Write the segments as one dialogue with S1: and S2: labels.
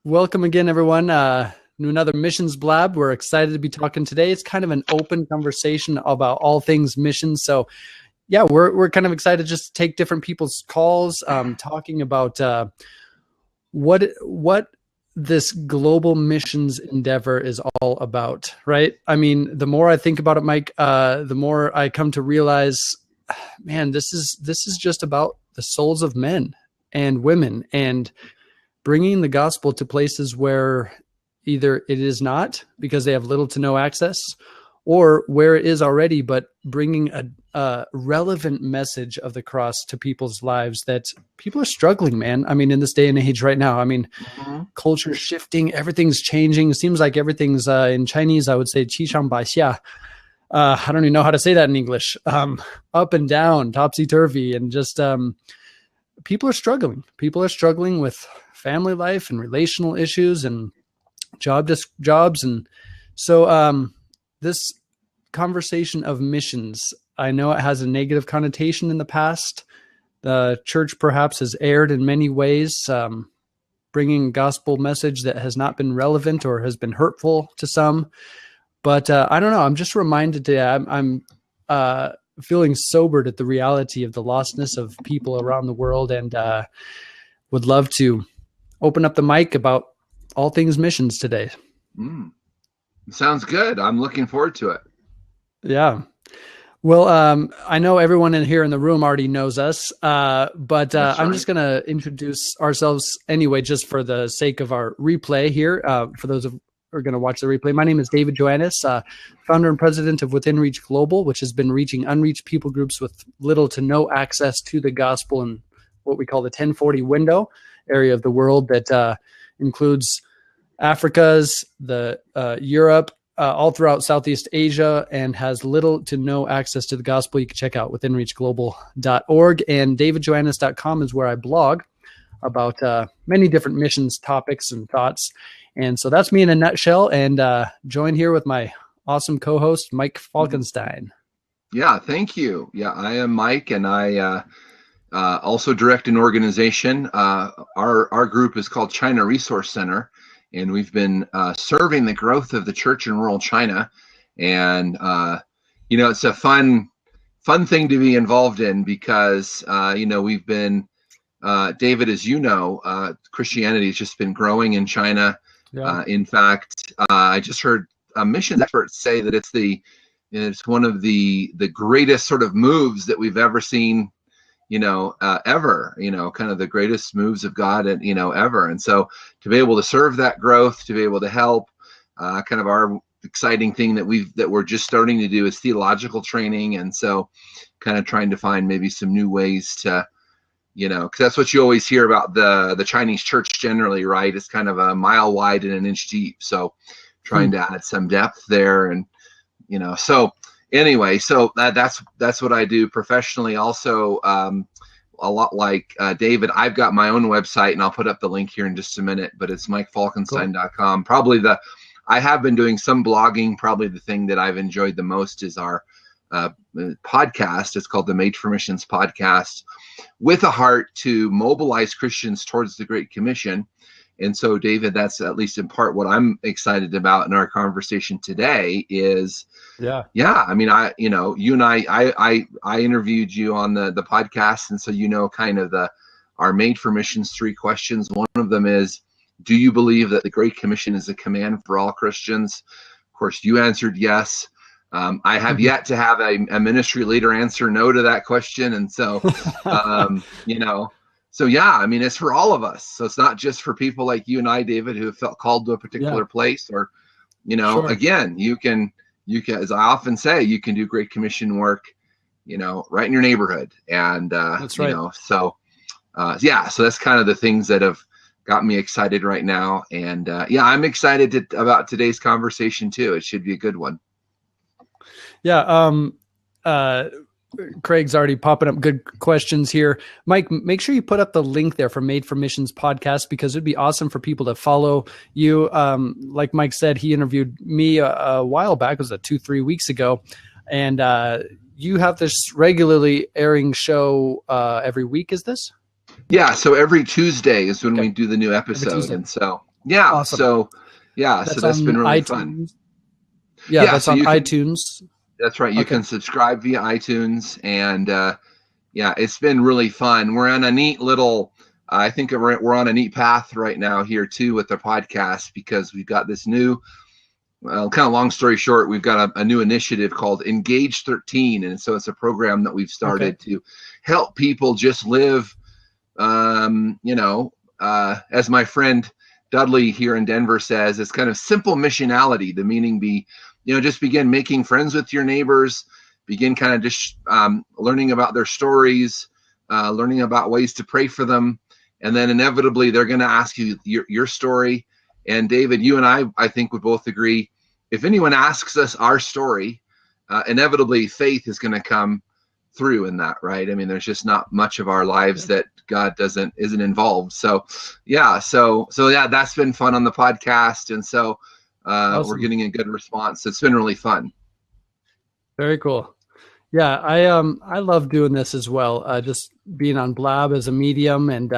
S1: Welcome again, everyone, to another Missions Blab. We're excited to be talking today. It's kind of an open conversation about all things missions. So, yeah, we're kind of excited just to take different people's calls, talking about what this global missions endeavor is all about, right? I mean, the more I think about it, Mike, the more I come to realize, man, this is just about the souls of men and women and bringing the gospel to places where either it is not because they have little to no access, or where it is already, but bringing a relevant message of the cross to people's lives that people are struggling, man. I mean, in this day and age right now, I mean, culture shifting, everything's changing. It seems like everything's in Chinese, I would say, 七上八下. I don't even know how to say that in English. Up and down, topsy-turvy, and just people are struggling. People are struggling with family life and relational issues and jobs. And so this conversation of missions, I know it has a negative connotation in the past. The church perhaps has erred in many ways, bringing a gospel message that has not been relevant or has been hurtful to some. But I don't know. I'm just reminded today, I'm feeling sobered at the reality of the lostness of people around the world, and would love to open up the mic about all things missions today.
S2: Sounds good. I'm looking forward to it.
S1: Yeah. Well, I know everyone in here in the room already knows us, but I'm just going to introduce ourselves anyway, just for the sake of our replay here. For those who are going to watch the replay, my name is David Joannis, founder and president of Within Reach Global, which has been reaching unreached people groups with little to no access to the gospel in what we call the 1040 window area of the world that includes Africa's, the Europe, all throughout Southeast Asia, and has little to no access to the gospel. You can check out withinreachglobal.org, and davidjoannis.com is where I blog about many different missions topics and thoughts. And so that's me in a nutshell, and joined here with my awesome co-host, Mike Falkenstein.
S2: Yeah, thank you. Yeah, I am Mike, and I also direct an organization. Our group is called China Resource Center, and we've been serving the growth of the church in rural China. And it's a fun thing to be involved in because we've been David, as you know, Christianity has just been growing in China. Yeah. In fact, I just heard missions experts say that it's one of the greatest sort of moves that we've ever seen, ever, kind of the greatest moves of God, ever. And so to be able to serve that growth, to be able to help, kind of our exciting thing that we're just starting to do is theological training. And so kind of trying to find maybe some new ways to, because that's what you always hear about the Chinese church generally, right? It's kind of a mile wide and an inch deep. So trying to add some depth there, and so anyway, so that's what I do professionally. Also, a lot like David, I've got my own website, and I'll put up the link here in just a minute. But it's MikeFalkenstein.com. Probably I have been doing some blogging. Probably the thing that I've enjoyed the most is our podcast. It's called the Made for Missions podcast, with a heart to mobilize Christians towards the Great Commission. And so, David, that's at least in part what I'm excited about in our conversation today is, I mean, you and I interviewed you on the podcast. And so, kind of our Made for Missions 3 questions. One of them is, do you believe that the Great Commission is a command for all Christians? Of course, you answered yes. I have yet to have a ministry leader answer no to that question. And so, so yeah, I mean, it's for all of us. So it's not just for people like you and I, David, who have felt called to a particular place, or, sure. Again, you can, as I often say, you can do Great Commission work, right in your neighborhood. And, that's right. So that's kind of the things that have got me excited right now. And I'm excited about today's conversation too. It should be a good one.
S1: Yeah. Craig's already popping up good questions here. Mike, make sure you put up the link there for Made for Missions podcast, because it'd be awesome for people to follow you. Like Mike said, he interviewed me a while back. It was 2-3 weeks ago. And you have this regularly airing show every week, is this?
S2: Yeah, so every Tuesday is when we do the new episode. And so Yeah.
S1: Awesome.
S2: So yeah, so that's been really fun.
S1: Yeah, that's
S2: so
S1: on
S2: you can,
S1: iTunes.
S2: that's right. You can subscribe via iTunes, and yeah, it's been really fun. We're on a neat little, I think we're on a neat path right now here too with the podcast, because we've got this new, well, kind of long story short, we've got a new initiative called Engage 13. And so it's a program that we've started to help people just live, as my friend Dudley here in Denver says, it's kind of simple missionality. The meaning be, just begin making friends with your neighbors, begin kind of just learning about their stories, learning about ways to pray for them. And then inevitably they're going to ask you your story. And David, you and I think would both agree, if anyone asks us our story, inevitably faith is going to come through in that, right? I mean, there's just not much of our lives that God isn't involved. So yeah, that's been fun on the podcast. And so awesome. We're getting a good response. It's been really fun.
S1: Very cool. Yeah, I love doing this as well. Just being on Blab as a medium, and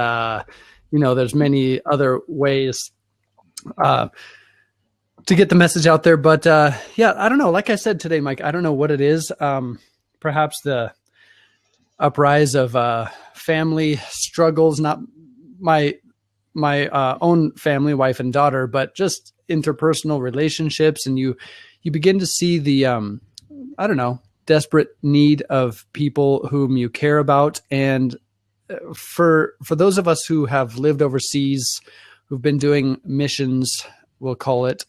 S1: there's many other ways to get the message out there. But yeah, I don't know. Like I said today, Mike, I don't know what it is. Perhaps the uprise of family struggles, not my own family, wife and daughter, but just interpersonal relationships, and you begin to see the I don't know, desperate need of people whom you care about. And for those of us who have lived overseas, who've been doing missions, we'll call it,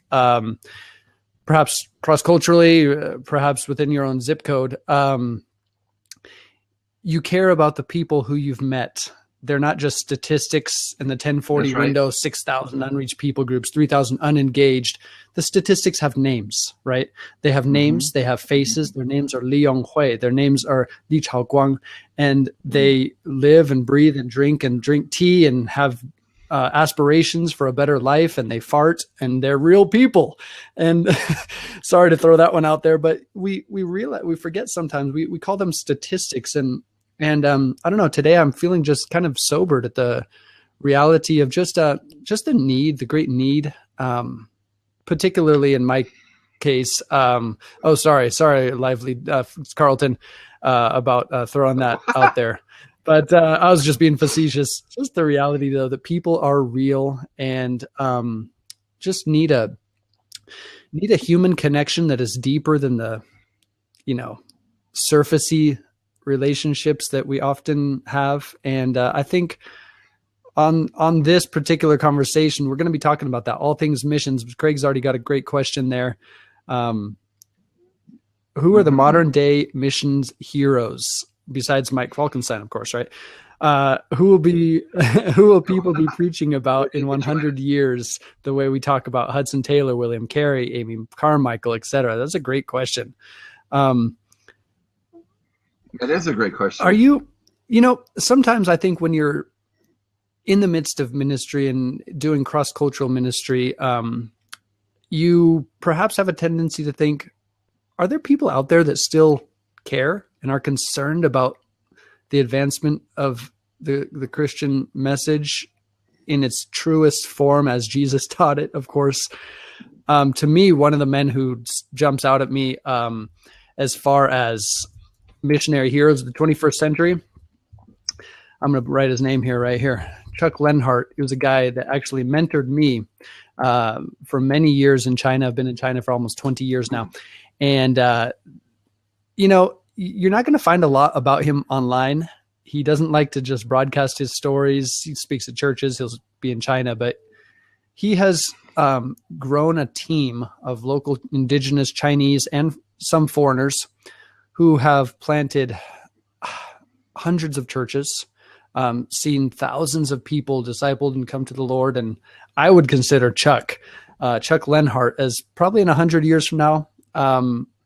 S1: perhaps cross-culturally, perhaps within your own zip code, you care about the people who you've met. They're not just statistics in the 1040 window, 6,000 unreached people groups, 3,000 unengaged. The statistics have names, right? They have names, they have faces. Their names are Li Yonghui. Their names are Li Chaoguang. And they live and breathe and drink tea and have aspirations for a better life, and they fart, and they're real people. And sorry to throw that one out there, but we realize, we forget sometimes, we call them statistics. And I don't know, today I'm feeling just kind of sobered at the reality of just the need, the great need, particularly in my case. Sorry, Lively, Carlton, about throwing that out there. But I was just being facetious. Just the reality, though, that people are real and just need a human connection that is deeper than the, surfacey relationships that we often have. And I think on this particular conversation, we're going to be talking about that, all things missions. Craig's already got a great question there. Who are the modern day missions heroes? Besides Mike Falkenstein, of course, right? Who will people be preaching about in 100 years? The way we talk about Hudson Taylor, William Carey, Amy Carmichael, etc. That's a great question.
S2: It is a great question.
S1: Are you, sometimes I think when you're in the midst of ministry and doing cross-cultural ministry, you perhaps have a tendency to think, are there people out there that still care and are concerned about the advancement of the Christian message in its truest form as Jesus taught it, of course? To me, one of the men who jumps out at me as far as missionary heroes of the 21st century, I'm going to write his name here, right here. Chuck Lenhart. He was a guy that actually mentored me for many years in China. I've been in China for almost 20 years now. And, you're not going to find a lot about him online. He doesn't like to just broadcast his stories. He speaks at churches. He'll be in China, but he has grown a team of local indigenous Chinese and some foreigners who have planted hundreds of churches, seen thousands of people discipled and come to the Lord. And I would consider Chuck Lenhart as probably in 100 years from now,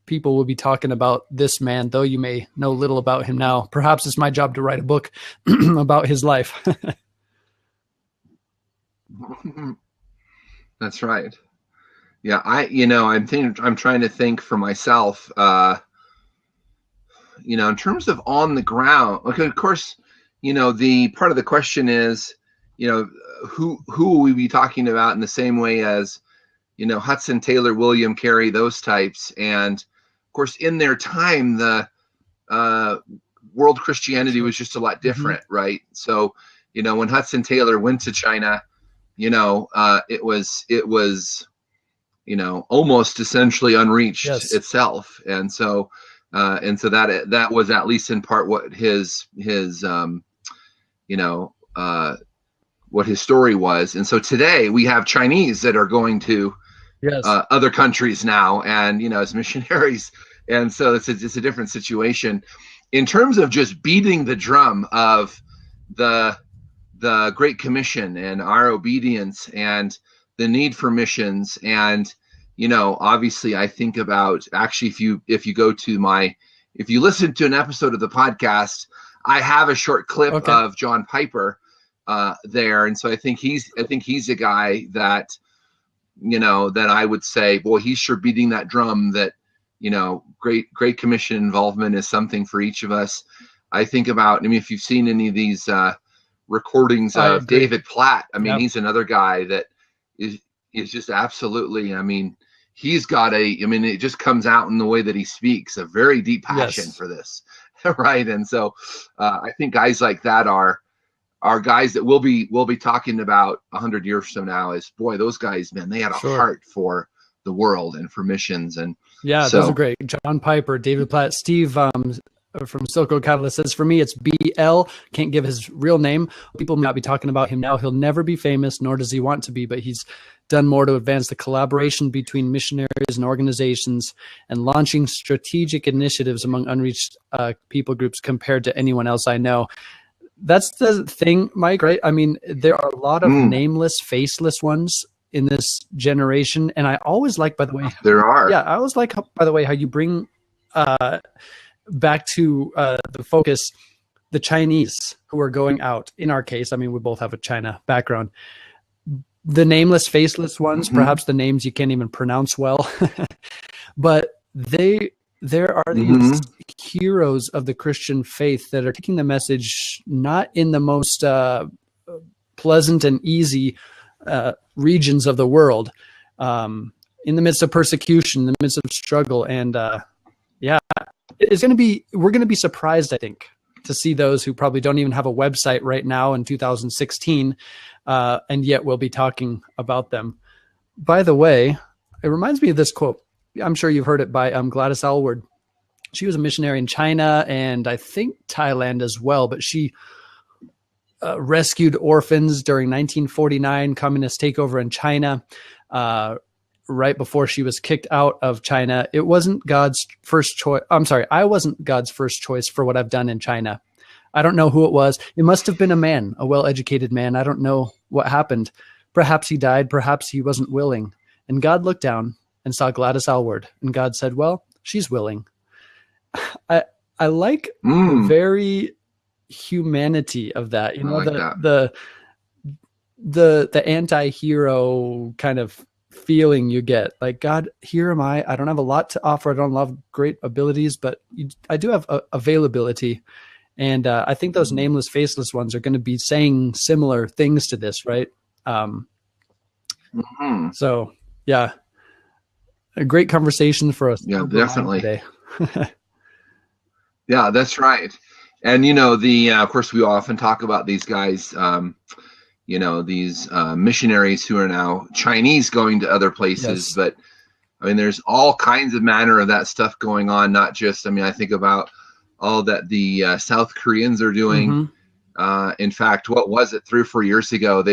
S1: people will be talking about this man, though you may know little about him now. Perhaps it's my job to write a book about his life.
S2: That's right. Yeah, I'm trying to think for myself, in terms of on the ground. Okay, of course, the part of the question is, you know, who will we be talking about in the same way as, you know, Hudson Taylor, William Carey, those types. And of course, in their time, the world Christianity was just a lot different, right? So, you know, when Hudson Taylor went to China, you know, it was, you know, almost essentially unreached itself. And so that was at least in part what his you know, what his story was. And so today we have Chinese that are going to other countries now, and, you know, as missionaries. And so it's a different situation in terms of just beating the drum of the Great Commission and our obedience and the need for missions. And, you know, obviously I think about, actually, if you go to if you listen to an episode of the podcast, I have a short clip of John Piper there. And so I think he's a guy that, you know, that I would say, boy, he's sure beating that drum that, you know, Great Commission involvement is something for each of us. I think about, I mean, if you've seen any of these recordings of David Platt, I mean, he's another guy that is just absolutely, I mean, he's got it just comes out in the way that he speaks, a very deep passion for this. Right. And so I think guys like that are guys that we'll be talking about 100 years from now. Is, boy, those guys, man, they had a heart for the world and for missions. And
S1: those are great. John Piper, David Platt, Steve from Silk Road Catalyst says, for me, it's BL. Can't give his real name. People may not be talking about him now. He'll never be famous, nor does he want to be, but he's done more to advance the collaboration between missionaries and organizations and launching strategic initiatives among unreached people groups compared to anyone else I know. That's the thing, Mike, right? I mean, there are a lot of nameless, faceless ones in this generation. And I always like, by the way,
S2: there are.
S1: Yeah, I always like, by the way, how you bring back to the focus the Chinese who are going out. In our case, I mean, we both have a China background. The nameless, faceless ones, perhaps the names you can't even pronounce well, but there are these heroes of the Christian faith that are taking the message not in the most pleasant and easy regions of the world, in the midst of persecution, in the midst of struggle. And we're going to be surprised, I think, to see those who probably don't even have a website right now in 2016, and yet we'll be talking about them. By the way, it reminds me of this quote. I'm sure you've heard it by Gladys Aylward. She was a missionary in China and I think Thailand as well, but she rescued orphans during 1949 communist takeover in China, right before she was kicked out of China. It wasn't God's first choice. I'm sorry, I wasn't God's first choice for what I've done in China. I don't know who it was. It must have been a man, a well-educated man. I don't know what happened. Perhaps he died. Perhaps he wasn't willing. And God looked down and saw Gladys Aylward, and God said, well, she's willing. I like the very humanity of that. You know, like the anti-hero kind of feeling you get. Like, God, here am I. I don't have a lot to offer. I don't have great abilities, but I do have availability. And I think those nameless, faceless ones are going to be saying similar things to this, right? So, yeah. A great conversation for us.
S2: Yeah, definitely. Today. Yeah, that's right. And, you know, of course, we often talk about these guys, you know, these missionaries who are now Chinese going to other places. Yes. But, I mean, there's all kinds of manner of that stuff going on. Not just, I mean, I think about all that the South Koreans are doing. In fact, what was it, 3 or 4 years ago,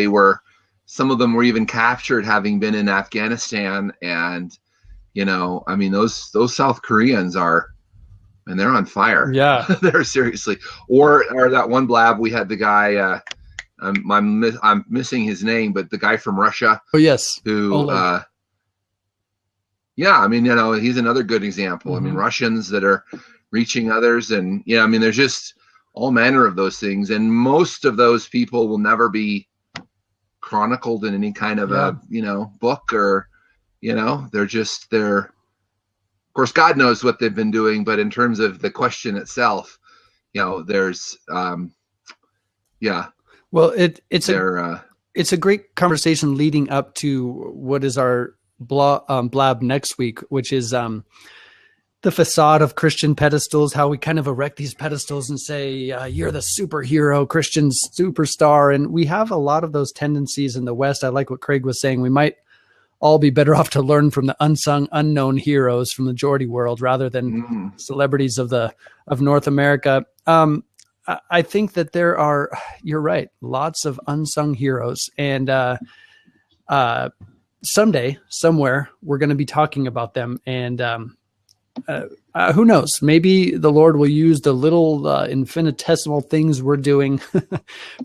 S2: some of them were even captured having been in Afghanistan. And, you know, I mean, those South Koreans and they're on fire. Yeah, they're seriously. Or that one Blab, we had the guy. I'm missing his name, but the guy from Russia. Oh yes. Who? Yeah, I mean, you know, he's another good example. I mean, Russians that are reaching others, and yeah, I mean, there's just all manner of those things, and most of those people will never be chronicled in any kind of a book, or they're. Of course, God knows what they've been doing, but in terms of the question itself, there's, Well,
S1: Well, it's
S2: They're
S1: a great conversation leading up to what is our blab next week, which is the facade of Christian pedestals, how we kind of erect these pedestals and say, you're the superhero, Christian superstar. And we have a lot of those tendencies in the West. I like what Craig was saying. We might all be better off to learn from the unsung, unknown heroes from the majority world rather than celebrities of North America. I think that there are, you're right, lots of unsung heroes. And someday, somewhere, we're going to be talking about them. And who knows? Maybe the Lord will use the little infinitesimal things we're doing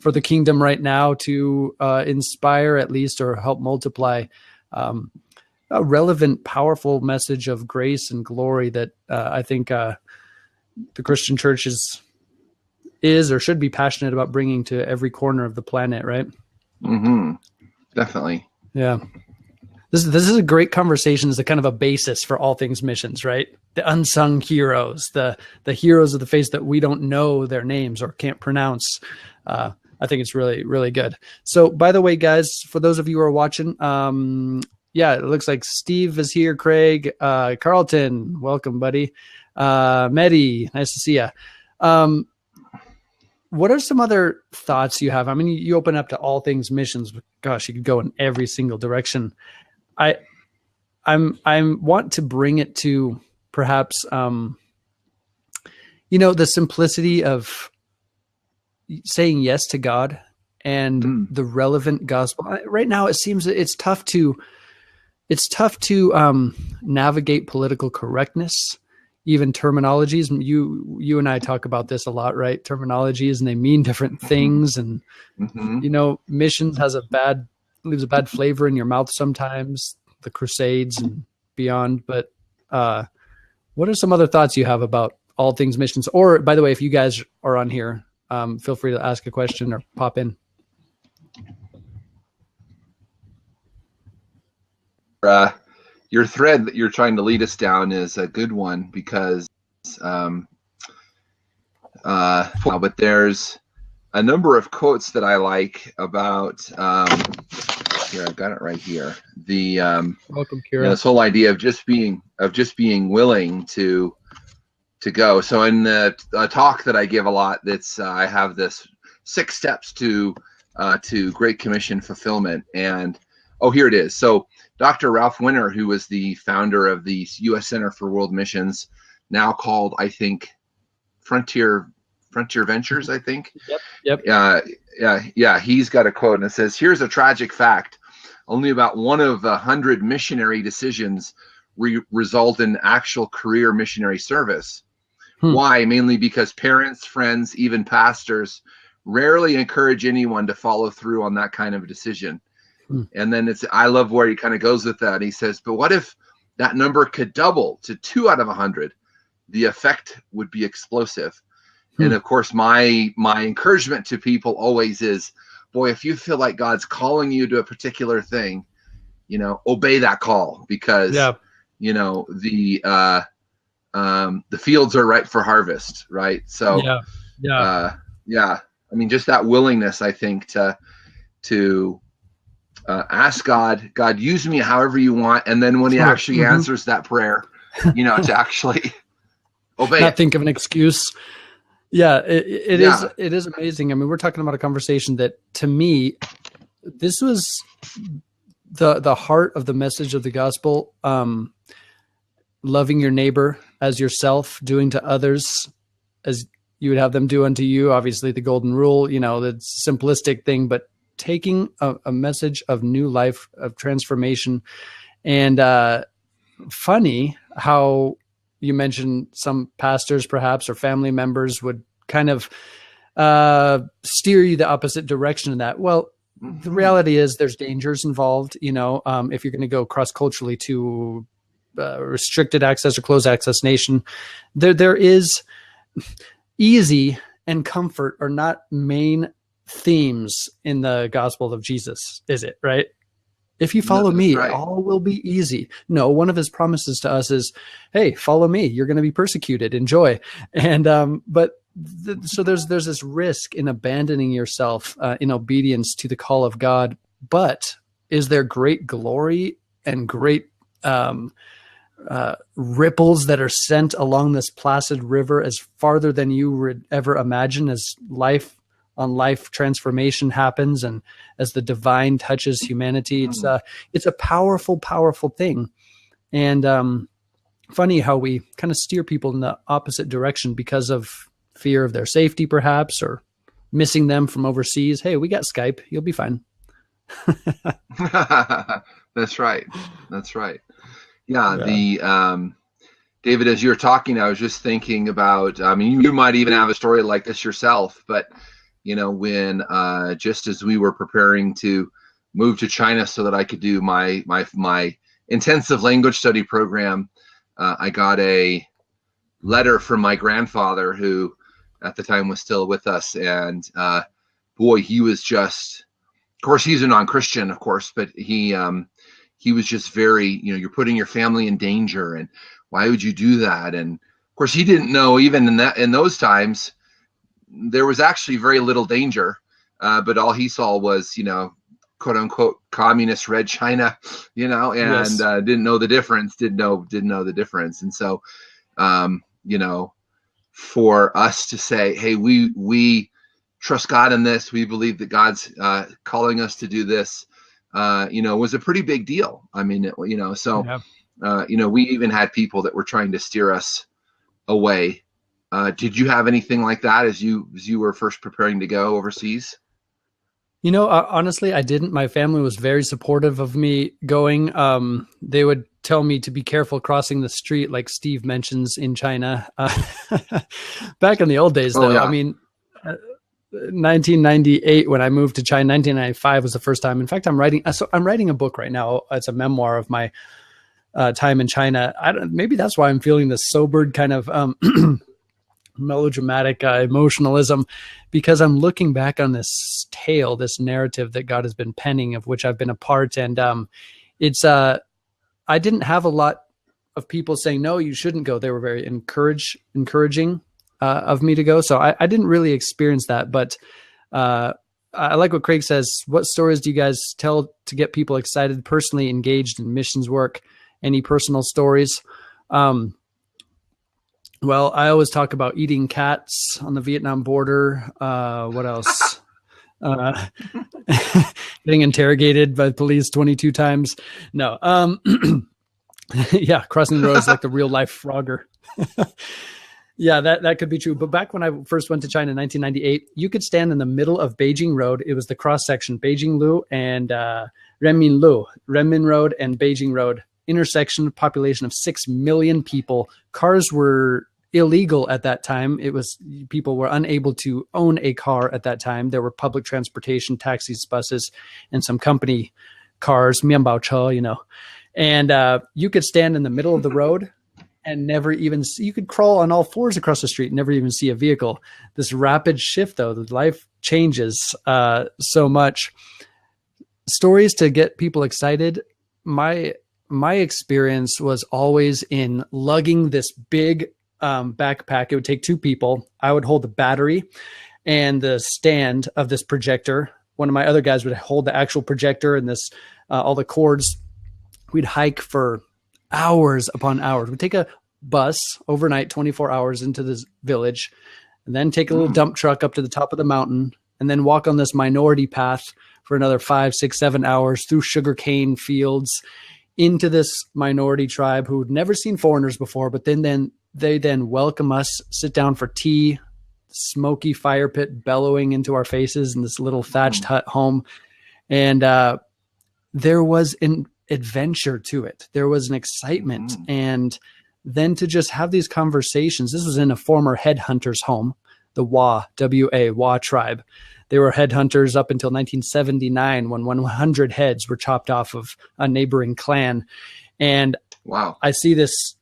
S1: for the kingdom right now to inspire at least or help multiply a relevant, powerful message of grace and glory that I think the Christian church is or should be passionate about bringing to every corner of the planet, right?
S2: Mm-hmm. Definitely.
S1: Yeah. This is a great conversation as a kind of a basis for all things missions, right? The unsung heroes, the heroes of the faith that we don't know their names or can't pronounce. I think it's really, really good. So, by the way, guys, for those of you who are watching, it looks like Steve is here. Craig, Carlton, welcome, buddy. Mehdi, nice to see you. What are some other thoughts you have? I mean, you open up to all things missions, but gosh, you could go in every single direction. I want to bring it to perhaps, the simplicity of saying yes to God and the relevant gospel. Right now, it seems that it's tough to navigate political correctness, even terminologies. You and I talk about this a lot, right? Terminologies, and they mean different things. And, missions leaves a bad flavor in your mouth sometimes, the Crusades and beyond. But what are some other thoughts you have about all things missions? Or, by the way, if you guys are on here, feel free to ask a question or pop in.
S2: Your thread that you're trying to lead us down is a good one because, but there's a number of quotes that I like about. Here, I've got it right here. The
S1: welcome, Kira.
S2: This whole idea of just being willing to go. So in the talk that I give a lot, I have this 6 steps to Great Commission fulfillment, and here it is. So Dr. Ralph Winter, who was the founder of the U.S. Center for World Missions, now called, I think, Frontier Ventures, I think.
S1: Yep.
S2: Yeah. He's got a quote, and it says, "Here's a tragic fact. Only about 1 of 100 missionary decisions result in actual career missionary service. Why? Mainly because parents, friends, even pastors rarely encourage anyone to follow through on that kind of decision." And then I love where he kind of goes with that. He says, but what if that number could double to 2 out of 100? The effect would be explosive. And of course, my encouragement to people always is, boy, if you feel like God's calling you to a particular thing, obey that call, because, the fields are ripe for harvest. Right. So, I mean, just that willingness, I think, to ask God, use me however you want. And then when he actually answers that prayer, to actually obey.
S1: Not think of an excuse. Yeah, it is amazing. I mean, we're talking about a conversation that, to me, this was the heart of the message of the gospel. Loving your neighbor as yourself, doing to others as you would have them do unto you. Obviously, the golden rule, the simplistic thing, but taking a message of new life, of transformation. And funny how you mentioned some pastors perhaps or family members would kind of steer you the opposite direction in that. Well, the reality is there's dangers involved, if you're going to go cross-culturally to restricted access or closed access nation, there is easy and comfort are not main themes in the gospel of Jesus, is it? Right? If you follow me, right, all will be easy. No, one of his promises to us is, hey, follow me. You're going to be persecuted. Enjoy. And, but so there's this risk in abandoning yourself in obedience to the call of God. But is there great glory and great ripples that are sent along this placid river as farther than you would ever imagine, as life on life transformation happens and as the divine touches humanity? It's a powerful, powerful thing. And funny how we kind of steer people in the opposite direction because of fear of their safety, perhaps, or missing them from overseas. Hey, we got Skype. You'll be fine.
S2: That's right. Yeah. David, as you were talking, I was just thinking about, I mean, you might even have a story like this yourself, but when just as we were preparing to move to China so that I could do my intensive language study program, I got a letter from my grandfather, who at the time was still with us, and boy, he was just, of course, he's a non-Christian, of course, but he was just very, you're putting your family in danger, and why would you do that? And of course, he didn't know, even in those times, there was actually very little danger, but all he saw was, quote unquote, communist red China, and
S1: Yes.
S2: Didn't know the difference, didn't know the difference. And so, for us to say, hey, we trust God in this, we believe that God's calling us to do this, was a pretty big deal. I mean, so,
S1: Yeah.
S2: we even had people that were trying to steer us away. Did you have anything like that as you were first preparing to go overseas?
S1: Honestly, I didn't. My family was very supportive of me going. They would tell me to be careful crossing the street, like Steve mentions in China. Back in the old days, though,
S2: Yeah.
S1: I mean, 1998, when I moved to China, 1995 was the first time. In fact, I'm writing a book right now. It's a memoir of my time in China. Maybe that's why I'm feeling this sobered kind of melodramatic emotionalism, because I'm looking back on this tale, this narrative that God has been penning, of which I've been a part. And I didn't have a lot of people saying, no, you shouldn't go. They were very encouraging of me to go. So I didn't really experience that. But I like what Craig says. What stories do you guys tell to get people excited, personally engaged in missions work? Any personal stories? Well, I always talk about eating cats on the Vietnam border. What else? Getting interrogated by the police 22 times. No. Yeah, crossing the roads like the real life Frogger. Yeah, that could be true. But back when I first went to China in 1998, you could stand in the middle of Beijing Road. It was the cross section, Beijing Lu and Renmin Road and Beijing Road. Intersection, population of 6 million people. Cars were illegal at that time. People were unable to own a car at that time. There were public transportation, taxis, buses, and some company cars, mianbao che, and you could stand in the middle of the road and never even see, you could crawl on all fours across the street and never even see a vehicle. This rapid shift, though, the life changes so much. Stories to get people excited. My experience was always in lugging this big backpack. It would take two people. I would hold the battery and the stand of this projector. One of my other guys would hold the actual projector and this all the cords. We'd hike for hours upon hours. We'd take a bus overnight, 24 hours into this village, and then take a little dump truck up to the top of the mountain, and then walk on this minority path for another 5, 6, 7 hours through sugarcane fields into this minority tribe who had never seen foreigners before, but then they welcome us, sit down for tea, smoky fire pit bellowing into our faces in this little thatched hut home. And there was an adventure to it. There was an excitement. And then to just have these conversations. This was in a former headhunter's home, the Wa tribe. They were headhunters up until 1979 when 100 heads were chopped off of a neighboring clan. And
S2: wow,
S1: I see this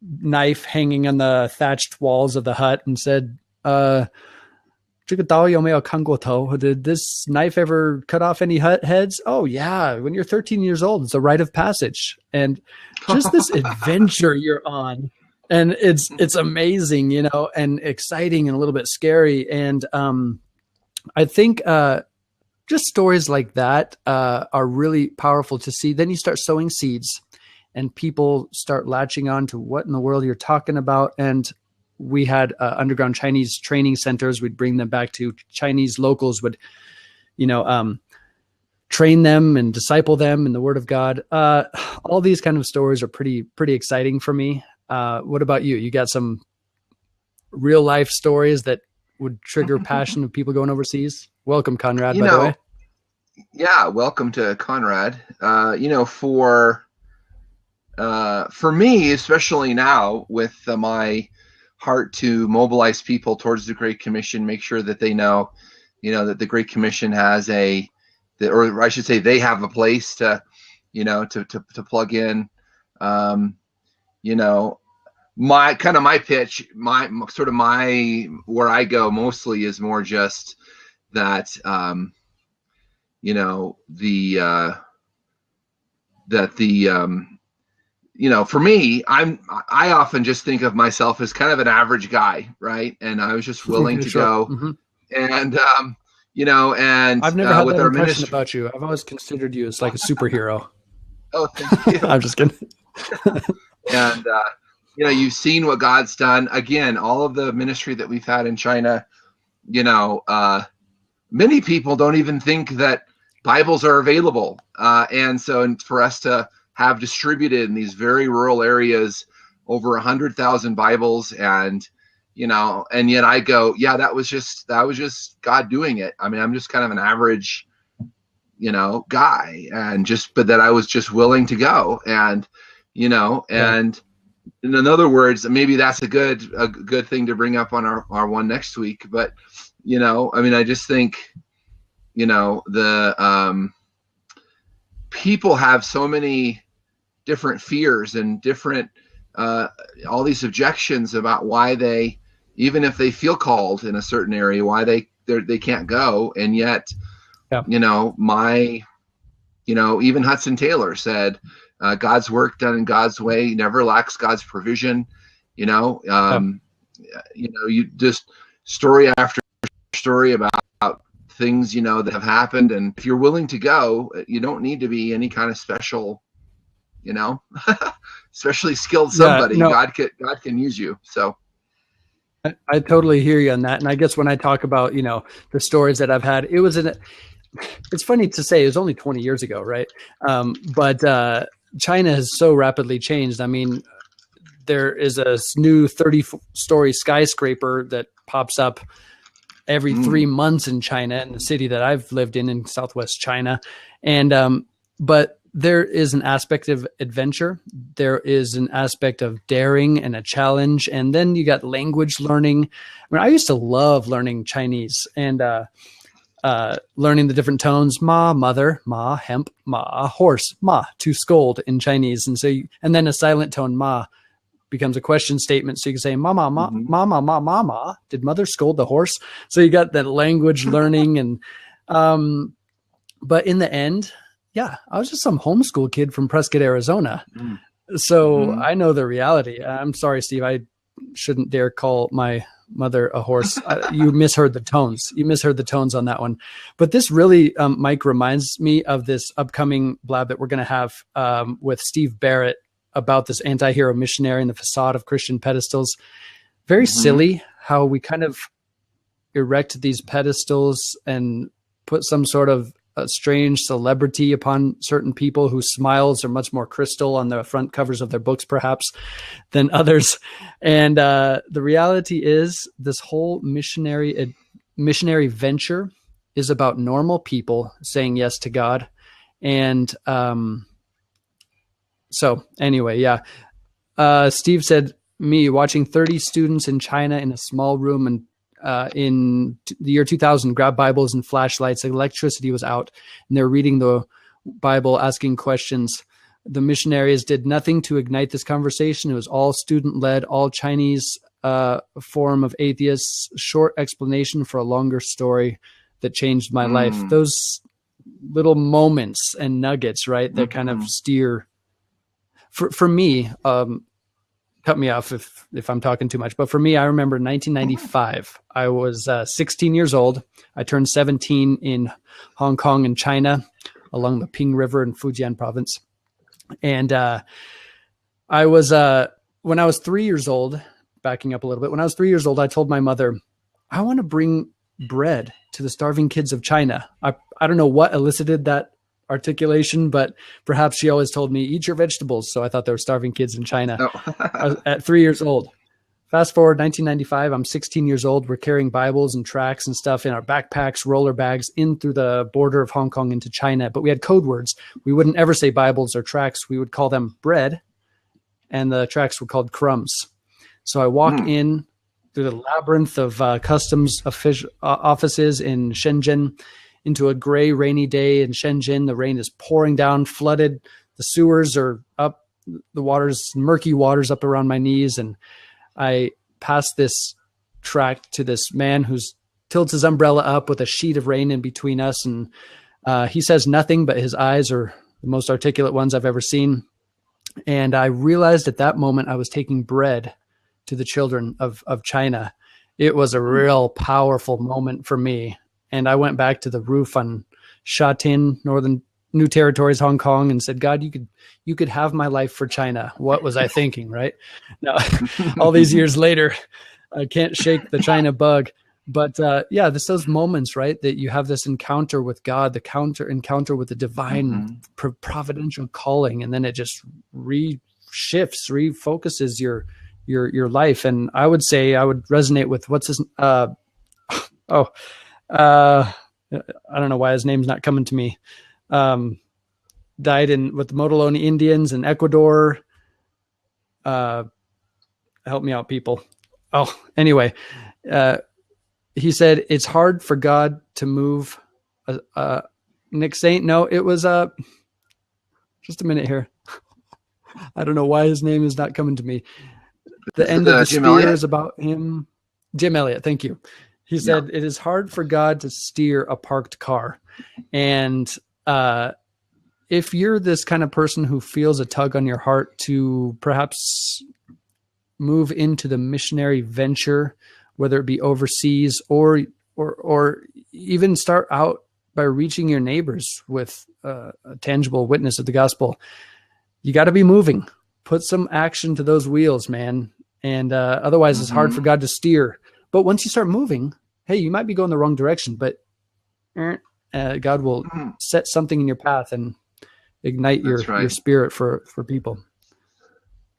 S1: knife hanging on the thatched walls of the hut and said, 这个刀有没有看过头? Did this knife ever cut off any heads? Oh yeah, when you're 13 years old, it's a rite of passage. And just this adventure you're on And it's amazing, you know, and exciting and a little bit scary. And I think just stories like that are really powerful to see. Then you start sowing seeds and people start latching on to what in the world you're talking about. And we had underground Chinese training centers. We'd bring them back to Chinese locals would, you know, train them and disciple them in the word of God. All these kind of stories are pretty exciting for me. What about you? You got some real life stories that would trigger passion of people going overseas? Welcome, Conrad, by the way.
S2: Yeah, welcome to Conrad. You know, for me, especially now with my heart to mobilize people towards the Great Commission, make sure that they know, you know, that the Great Commission has or I should say they have a place to, you know, to plug in. You know, my pitch, my where I go mostly is more just that, you know, you know, for me, I often just think of myself as kind of an average guy, right? And I was just willing to go,
S1: mm-hmm.
S2: and you know, and
S1: I've never had
S2: with
S1: that
S2: our
S1: impression
S2: ministry
S1: about you. I've always considered you as like a superhero.
S2: Oh, thank you.
S1: I'm just kidding.
S2: And you know, you've seen what God's done. Again, all of the ministry that we've had in China, you know, many people don't even think that Bibles are available. And so for us to have distributed in these very rural areas over 100,000 Bibles, and, you know, and yet I go, yeah, that was just God doing it. I mean, I'm just kind of an average, you know, guy, but that I was just willing to go, and, you know, and in other words, maybe that's a good thing to bring up on our one next week. But, you know, I mean, I just think, you know, the people have so many different fears and different all these objections about why they, even if they feel called in a certain area, why they can't go. And yet, you know, you know, even Hudson Taylor said, God's work done in God's way never lacks God's provision. You know, you know, you just story after story about things, you know, that have happened. And if you're willing to go, you don't need to be any kind of special, you know, especially skilled somebody.
S1: No.
S2: God can use you. So
S1: I totally hear you on that. And I guess when I talk about, you know, the stories that I've had, it's funny to say it was only 20 years ago, right? But China has so rapidly changed. I mean, there is a new 30-story skyscraper that pops up every 3 months in China, in the city that I've lived in Southwest China. And, but there is an aspect of adventure. There is an aspect of daring and a challenge. And then you got language learning. I mean, I used to love learning Chinese and, learning the different tones: ma, mother; ma, hemp; ma, horse; ma, to scold in Chinese. And so, and then a silent tone, ma, becomes a question statement. So you can say, mama, ma, mama, ma, mama, did mother scold the horse? So you got that language learning. And, but in the end, yeah, I was just some homeschool kid from Prescott, Arizona. So I know the reality. I'm sorry, Steve, I shouldn't dare call my mother a horse. You misheard the tones. You misheard the tones on that one. But this really, Mike, reminds me of this upcoming Blab that we're going to have with Steve Barrett about this anti-hero missionary and the facade of Christian pedestals. Very silly how we kind of erect these pedestals and put some sort of a strange celebrity upon certain people whose smiles are much more crystal on the front covers of their books, perhaps, than others. And the reality is, this whole missionary venture is about normal people saying yes to God. And so anyway, yeah. Steve said, me watching 30 students in China in a small room and in the year 2000, grab Bibles and flashlights. Electricity was out, and they're reading the Bible, asking questions. The missionaries did nothing to ignite this conversation. It was all student-led, all Chinese form of atheists. Short explanation for a longer story that changed my life. Those little moments and nuggets, right, that kind of steer. For me, cut me off if I'm talking too much. But for me, I remember 1995. I was 16 years old. I turned 17 in Hong Kong and China along the Ping River in Fujian province. And I was, when I was 3 years old, backing up a little bit, when I was 3 years old, I told my mother, I want to bring bread to the starving kids of China. I don't know what elicited that articulation, but perhaps she always told me, eat your vegetables. So I thought there were starving kids in China. I was at 3 years old. Fast forward 1995, I'm 16 years old. We're carrying Bibles and tracts and stuff in our backpacks, roller bags in through the border of Hong Kong into China. But we had code words. We wouldn't ever say Bibles or tracts. We would call them bread, and the tracts were called crumbs. So I walk in through the labyrinth of customs offices in Shenzhen into a gray, rainy day in Shenzhen. The rain is pouring down, flooded. The sewers are up, the water's murky waters up around my knees. And I pass this tract to this man who's tilts his umbrella up with a sheet of rain in between us. And he says nothing, but his eyes are the most articulate ones I've ever seen. And I realized at that moment I was taking bread to the children of China. It was a real powerful moment for me. And I went back to the roof on Sha Tin, Northern New Territories, Hong Kong, and said, God, you could have my life for China. What was I thinking, right? Now, all these years later, I can't shake the China bug. But yeah, there's those moments, right, that you have this encounter with God, the encounter with the divine providential calling, and then it just refocuses your life. And I would say I would resonate with what's his I don't know why his name's not coming to me. Died with the Motilone Indians in Ecuador. Help me out, people. Oh, anyway, he said it's hard for God to move. Nick Saint. No, it was just a minute here. I don't know why his name is not coming to me. The end of the spear is about him. Jim Elliott. Thank you. He said, It is hard for God to steer a parked car. And if you're this kind of person who feels a tug on your heart to perhaps move into the missionary venture, whether it be overseas or even start out by reaching your neighbors with a tangible witness of the gospel, you got to be moving. Put some action to those wheels, man. And otherwise, it's hard for God to steer. But once you start moving, hey, you might be going the wrong direction, but God will set something in your path and ignite your spirit for people.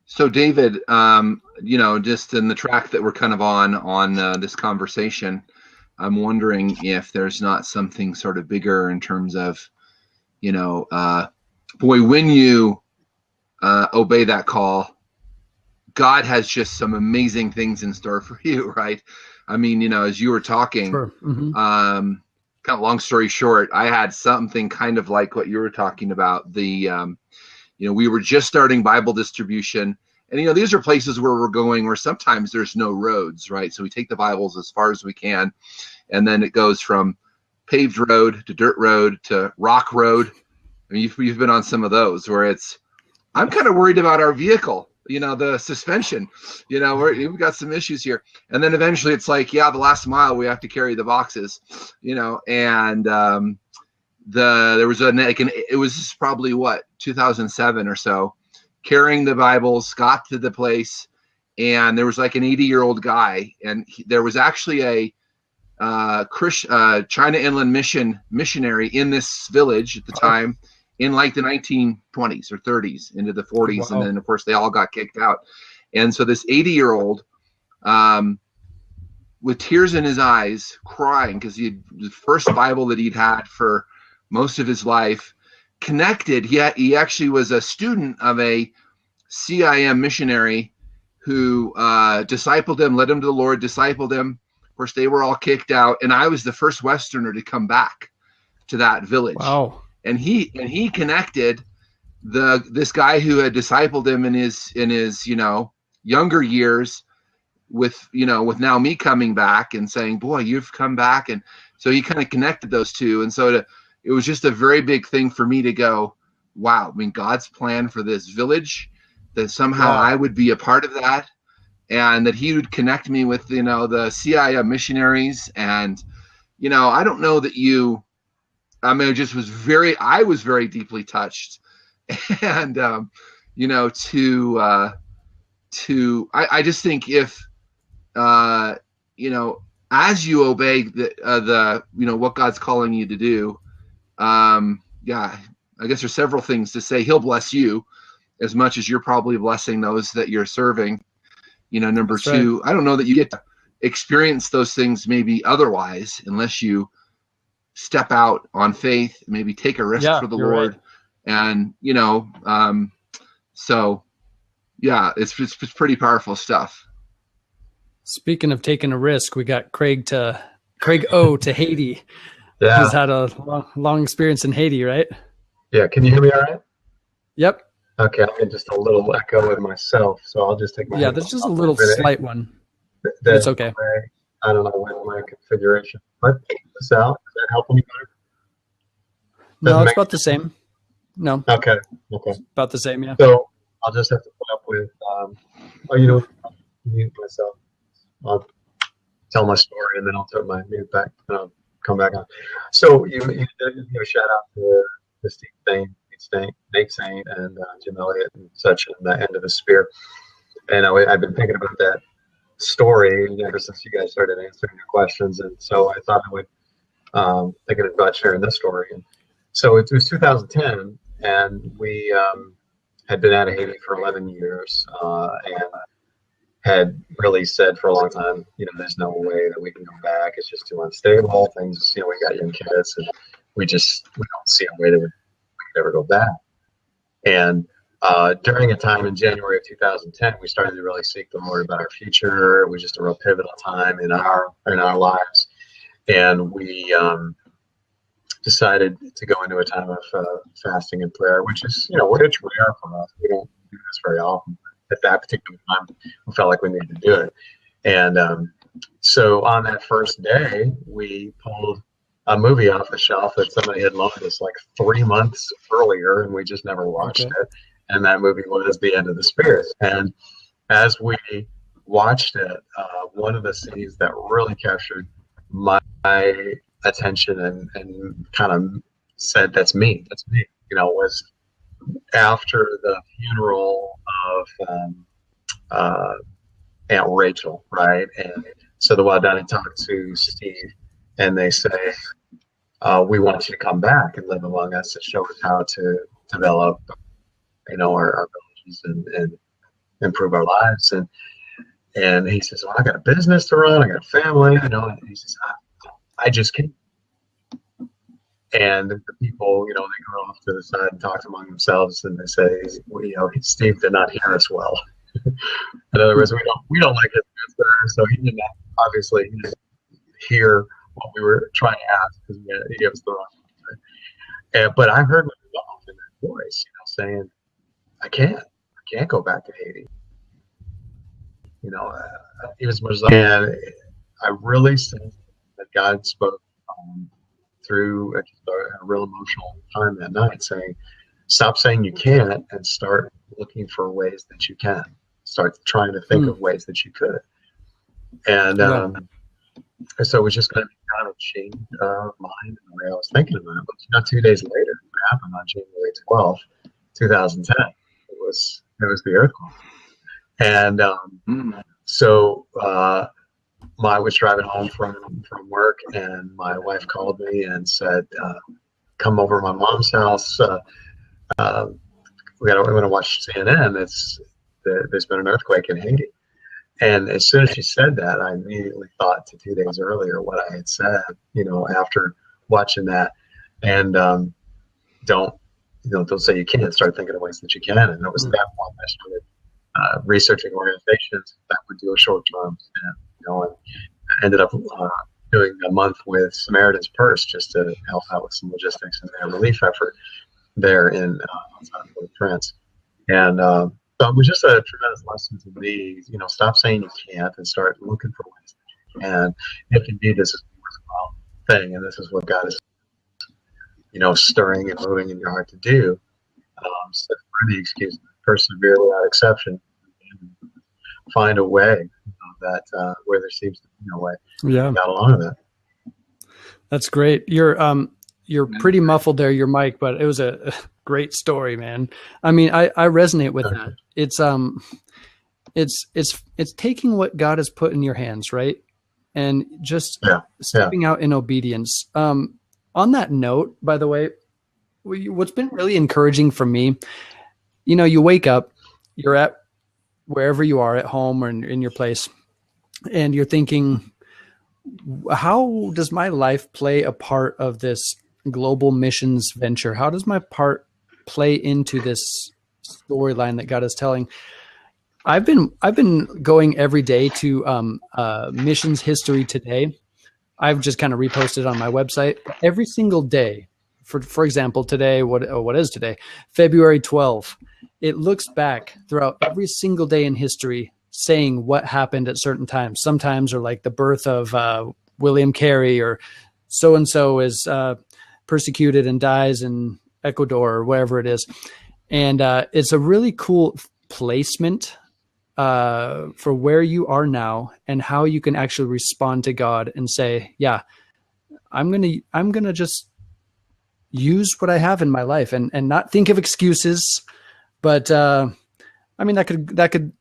S2: So David, just in the track that we're kind of on this conversation, I'm wondering if there's not something sort of bigger in terms of, when you obey that call, God has just some amazing things in store for you, right? I mean, as you were talking,
S1: Sure.
S2: kind of long story short, I had something kind of like what you were talking about. We were just starting Bible distribution, and these are places where we're going where sometimes there's no roads, right? So we take the Bibles as far as we can, and then it goes from paved road to dirt road to rock road. I mean, you've been on some of those where I'm kind of worried about our vehicle. The suspension, we've got some issues here. And then eventually it's like, the last mile we have to carry the boxes, and there was it was probably 2007 or so, carrying the Bibles, got to the place, and there was like an 80-year-old guy, and there was actually a China Inland Mission missionary in this village at the time, in like the 1920s or 30s into the 40s. Wow. And then of course they all got kicked out. And so this 80-year-old, with tears in his eyes, crying because the first Bible that he'd had for most of his life, connected. He actually was a student of a CIM missionary who discipled him, led him to the Lord, discipled him. Of course, they were all kicked out, and I was the first Westerner to come back to that village.
S1: Wow.
S2: And he connected this guy who had discipled him in his younger years with now me coming back and saying, boy, you've come back. And so he kind of connected those two. And so it was just a very big thing for me to go, wow, I mean, God's plan for this village that somehow I would be a part of that, and that he would connect me with, the CIA missionaries. And, I don't know that I mean, I was very deeply touched. And, I just think if, as you obey what God's calling you to do, yeah, I guess there's several things to say. He'll bless you as much as you're probably blessing those that you're serving. Number
S1: That's
S2: two,
S1: right.
S2: I don't know that you get to experience those things maybe otherwise, unless you step out on faith, maybe take a risk
S1: Yeah,
S2: for the
S1: you're
S2: Lord.
S1: right.
S2: And, so yeah, it's pretty powerful stuff.
S1: Speaking of taking a risk, we got Craig O to Haiti.
S3: Yeah.
S1: He's had a long experience in Haiti, right?
S3: Yeah. Can you hear me all right?
S1: Yep.
S3: Okay. I'm getting just a little echo in myself, so I'll just take my
S1: Yeah, there's just a little slight one. But it's okay.
S3: I don't know what my configuration. But this out. Does that help any better?
S1: No, it's about the same. No.
S3: Okay.
S1: About the same, yeah.
S3: So I'll just have to put up with mute myself. I'll tell my story and then I'll turn my mute back and I'll come back on. So you did a shout out to Steve Nate Saint, and Jim Elliott and such in the end of the spear. And I've been thinking about that story ever since you guys started answering your questions. And so I thought I would thinking about sharing this story. And so it was 2010, and we had been out of Haiti for 11 years and had really said for a long time, there's no way that we can go back. It's just too unstable. Things, we got young kids, and we don't see a way that we could ever go back. And during a time in January of 2010, we started to really seek the Lord about our future. It was just a real pivotal time in our lives, and we decided to go into a time of fasting and prayer, which is, it's rare for us. We don't do this very often. At that particular time, we felt like we needed to do it. And so on that first day, we pulled a movie off the shelf that somebody had loaned us like 3 months earlier, and we just never watched it. And that movie was The End of the Spirit. And as we watched it, one of the scenes that really captured my attention and kind of said, that's me, was after the funeral of Aunt Rachel, right? And so the well done and talk to Steve, and they say, we want you to come back and live among us to show us how to develop, our villages and improve our lives. And he says, well, I got a business to run, I got a family, and he says, I just can't. And the people, they go off to the side and talk among themselves, and they say, well, Steve did not hear us well. In other words, we don't like his answer, so he didn't obviously hear what we were trying to ask because he gave us the wrong answer. But I heard myself in that voice, saying, I can't go back to Haiti. Even as much as I really sensed that God spoke through a real emotional time that night, saying, stop saying you can't and start looking for ways that you can. Start trying to think of ways that you could. And so it was just going to be kind of a change of mind in the way I was thinking about it. But 2 days later, it happened on January 12th, 2010. It was the earthquake. And so I was driving home from work, and my wife called me and said, come over to my mom's house. We're going to watch CNN. There's been an earthquake in Haiti. And as soon as she said that, I immediately thought to 2 days earlier what I had said, after watching that. And don't say you can't, start thinking of ways that you can. And it was that one I started researching organizations that would do a short-term stint, and ended up doing a month with Samaritan's Purse just to help out with some logistics and their relief effort there in France. And so it was just a tremendous lesson to me, stop saying you can't and start looking for ways that you can. If indeed this is a worthwhile thing, and this is what God is, stirring and moving in your heart to do, so for the excuse persevere without exception, and find a way that where there seems to be no way.
S1: Yeah,
S3: Got along with that.
S1: that's great. You're pretty muffled there, your mic, but it was a great story, man. I mean, I resonate with that. It's taking what God has put in your hands, right? And just stepping out in obedience. On that note, by the way, what's been really encouraging for me, you wake up, you're at wherever you are, at home or in your place, and you're thinking, how does my life play a part of this global missions venture? How does my part play into this storyline that God is telling? I've been going every day to Missions History Today. I've just kind of reposted on my website every single day. For example, today, what is today? February 12th. It looks back throughout every single day in history, saying what happened at certain times. Sometimes are like the birth of William Carey, or so-and-so is persecuted and dies in Ecuador, or wherever it is. And it's a really cool placement for where you are now and how you can actually respond to God and say, yeah, I'm gonna just use what I have in my life and not think of excuses. But I mean, that could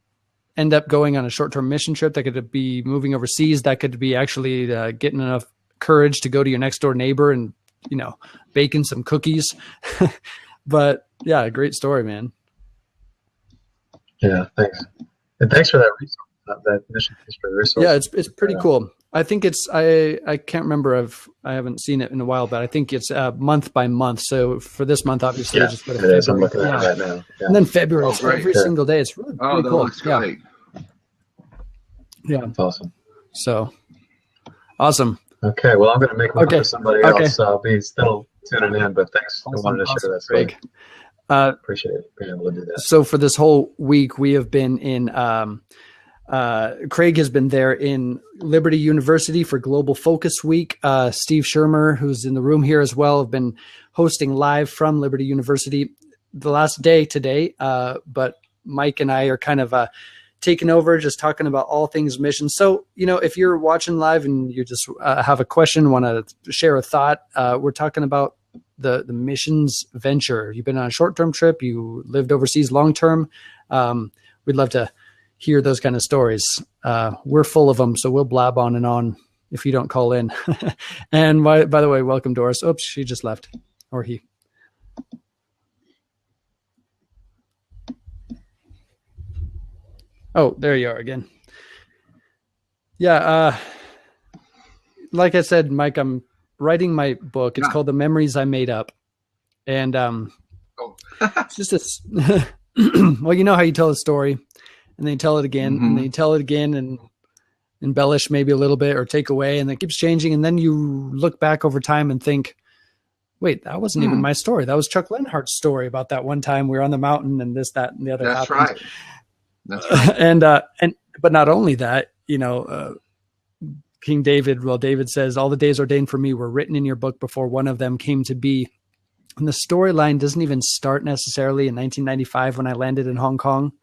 S1: end up going on a short-term mission trip. That could be moving overseas. That could be actually getting enough courage to go to your next door neighbor and, baking some cookies. But yeah, great story, man.
S3: Yeah, thanks. And thanks for that resource, that mission history resource.
S1: Yeah, it's pretty cool. I think I can't remember. I haven't seen it in a while, but I think it's month by month. So for this month, obviously, just put
S3: it is. I'm looking at it right now. Yeah.
S1: And then February, every single day. It's really cool.
S2: Looks great.
S1: Yeah,
S3: that's awesome.
S1: So awesome.
S3: Okay, well, I'm going to make room for somebody else. I'll be still tuning in, but thanks for wanting to share that story. Appreciate it, being able to do that.
S1: So for this whole week, we have been in. Craig has been there in Liberty University for Global Focus Week. Steve Shermer, who's in the room here as well, have been hosting live from Liberty University the last day today. But Mike and I are kind of taking over, just talking about all things mission. So, if you're watching live and you just have a question, want to share a thought, we're talking about the missions venture. You've been on a short-term trip, you lived overseas long-term. We'd love to hear those kind of stories. We're full of them, so we'll blab on and on if you don't call in. And by the way, welcome, Doris. Oops, she just left, or he. Oh, there you are again. Yeah, like I said, Mike, I'm writing my book. It's called The Memories I Made Up. And it's just a, well, you know how you tell a story and then you tell it again and then you tell it again and embellish maybe a little bit or take away, and it keeps changing. And then you look back over time and think, wait, that wasn't even my story. That was Chuck Lenhart's story about that one time we were on the mountain and this, that, and the other.
S2: That's
S1: happened.
S2: right. That's right.
S1: But not only that, King David, David says, all the days ordained for me were written in your book before one of them came to be. And the storyline doesn't even start necessarily in 1995 when I landed in Hong Kong,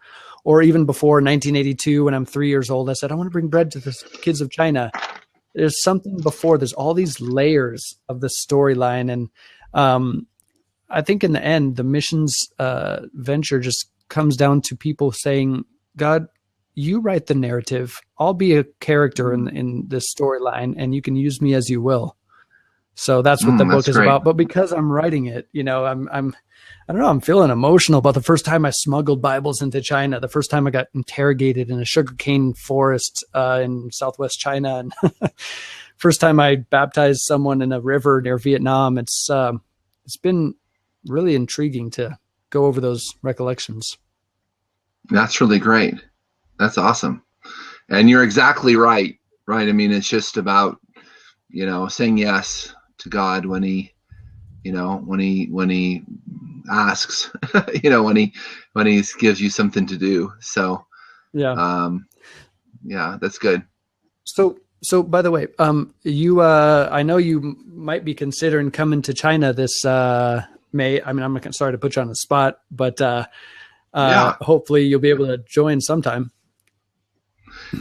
S1: or even before 1982 when I'm 3 years old. I said, I want to bring bread to the kids of China. There's something before. There's all these layers of the storyline. And I think in the end, the missions venture just comes down to people saying, God, you write the narrative. I'll be a character in this storyline, and you can use me as you will. So that's what the book is about. But because I'm writing it, I don't know, I'm feeling emotional about the first time I smuggled Bibles into China, the first time I got interrogated in a sugarcane forest in Southwest China, and first time I baptized someone in a river near Vietnam. It's been really intriguing to go over those recollections.
S2: That's really great. That's awesome. And you're exactly right. Right. I mean, it's just about, saying yes to God when he asks, when he gives you something to do. So, that's good.
S1: So by the way, I know you might be considering coming to China this May. I mean, I'm sorry to put you on the spot, but
S2: Yeah.
S1: hopefully you'll be able to join sometime.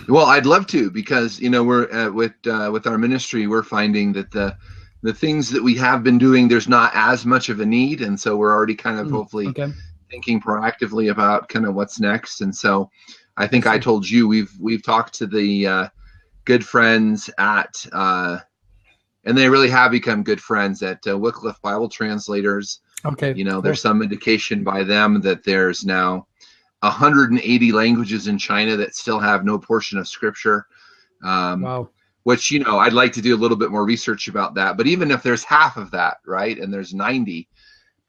S2: Well, I'd love to, because we're with our ministry, we're finding that the things that we have been doing, there's not as much of a need, and so we're already kind of hopefully thinking proactively about kind of what's next. And so I think I told you we've talked to the good friends at and they really have become good friends at Wycliffe Bible Translators.
S1: Okay, cool.
S2: There's some indication by them that there's now 180 languages in China that still have no portion of scripture.
S1: Wow.
S2: Which, I'd like to do a little bit more research about that. But even if there's half of that, right, and there's 90,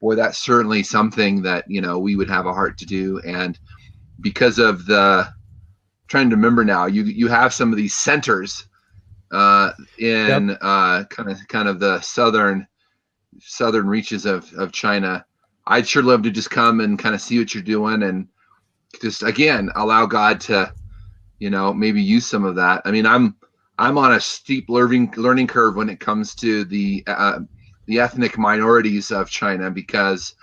S2: boy, that's certainly something that, we would have a heart to do. And because of trying to remember now, you have some of these centers in kind of the southern reaches of China. I'd sure love to just come and kind of see what you're doing, and just, again, allow God to, maybe use some of that. I mean, I'm on a steep learning curve when it comes to the ethnic minorities of China, because,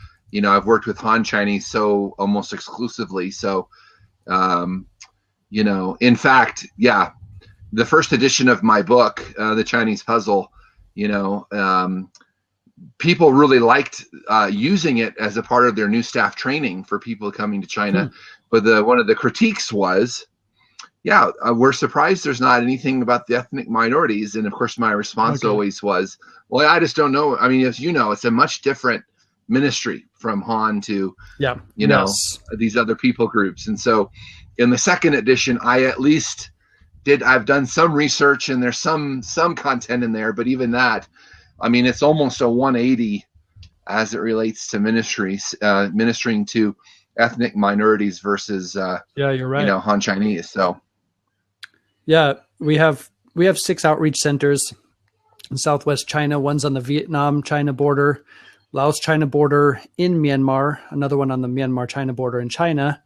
S2: I've worked with Han Chinese so almost exclusively. So, in fact, the first edition of my book, The Chinese Puzzle, people really liked using it as a part of their new staff training for people coming to China. But one of the critiques was, we're surprised there's not anything about the ethnic minorities. And of course, my response always was, well, I just don't know. I mean, as you know, it's a much different ministry from Han to, these other people groups. And so in the second edition, I've done some research, and there's some content in there, but even that, I mean, it's almost a 180 as it relates to ministering to ethnic minorities versus,
S1: you're right.
S2: Han Chinese. So,
S1: we have 6 outreach centers in Southwest China. One's on the Vietnam-China border, Laos-China border in Myanmar, another one on the Myanmar-China border in China.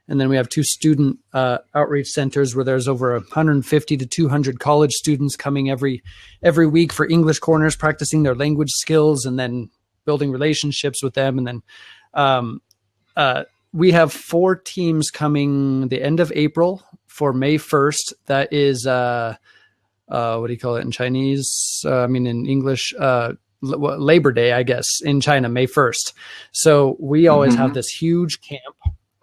S1: And then we have 2 student outreach centers where there's over 150 to 200 college students coming every week for English corners, practicing their language skills and then building relationships with them. And then we have 4 teams coming the end of April for May 1st. That is, what do you call it in Chinese? In English, Labor Day, I guess, in China, May 1st. So we always have this huge camp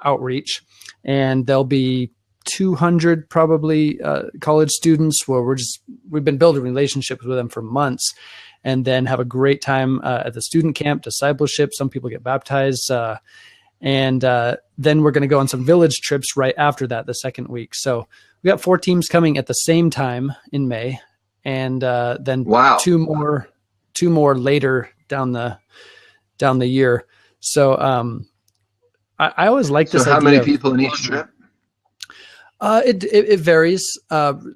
S1: outreach, and there'll be 200 probably college students where we've been building relationships with them for months, and then have a great time at the student camp, discipleship. Some people get baptized, and then we're going to go on some village trips right after that, the second week. So we got 4 teams coming at the same time in May, and then two more later down the year. So I always like this.
S2: So how many people in each trip?
S1: It varies.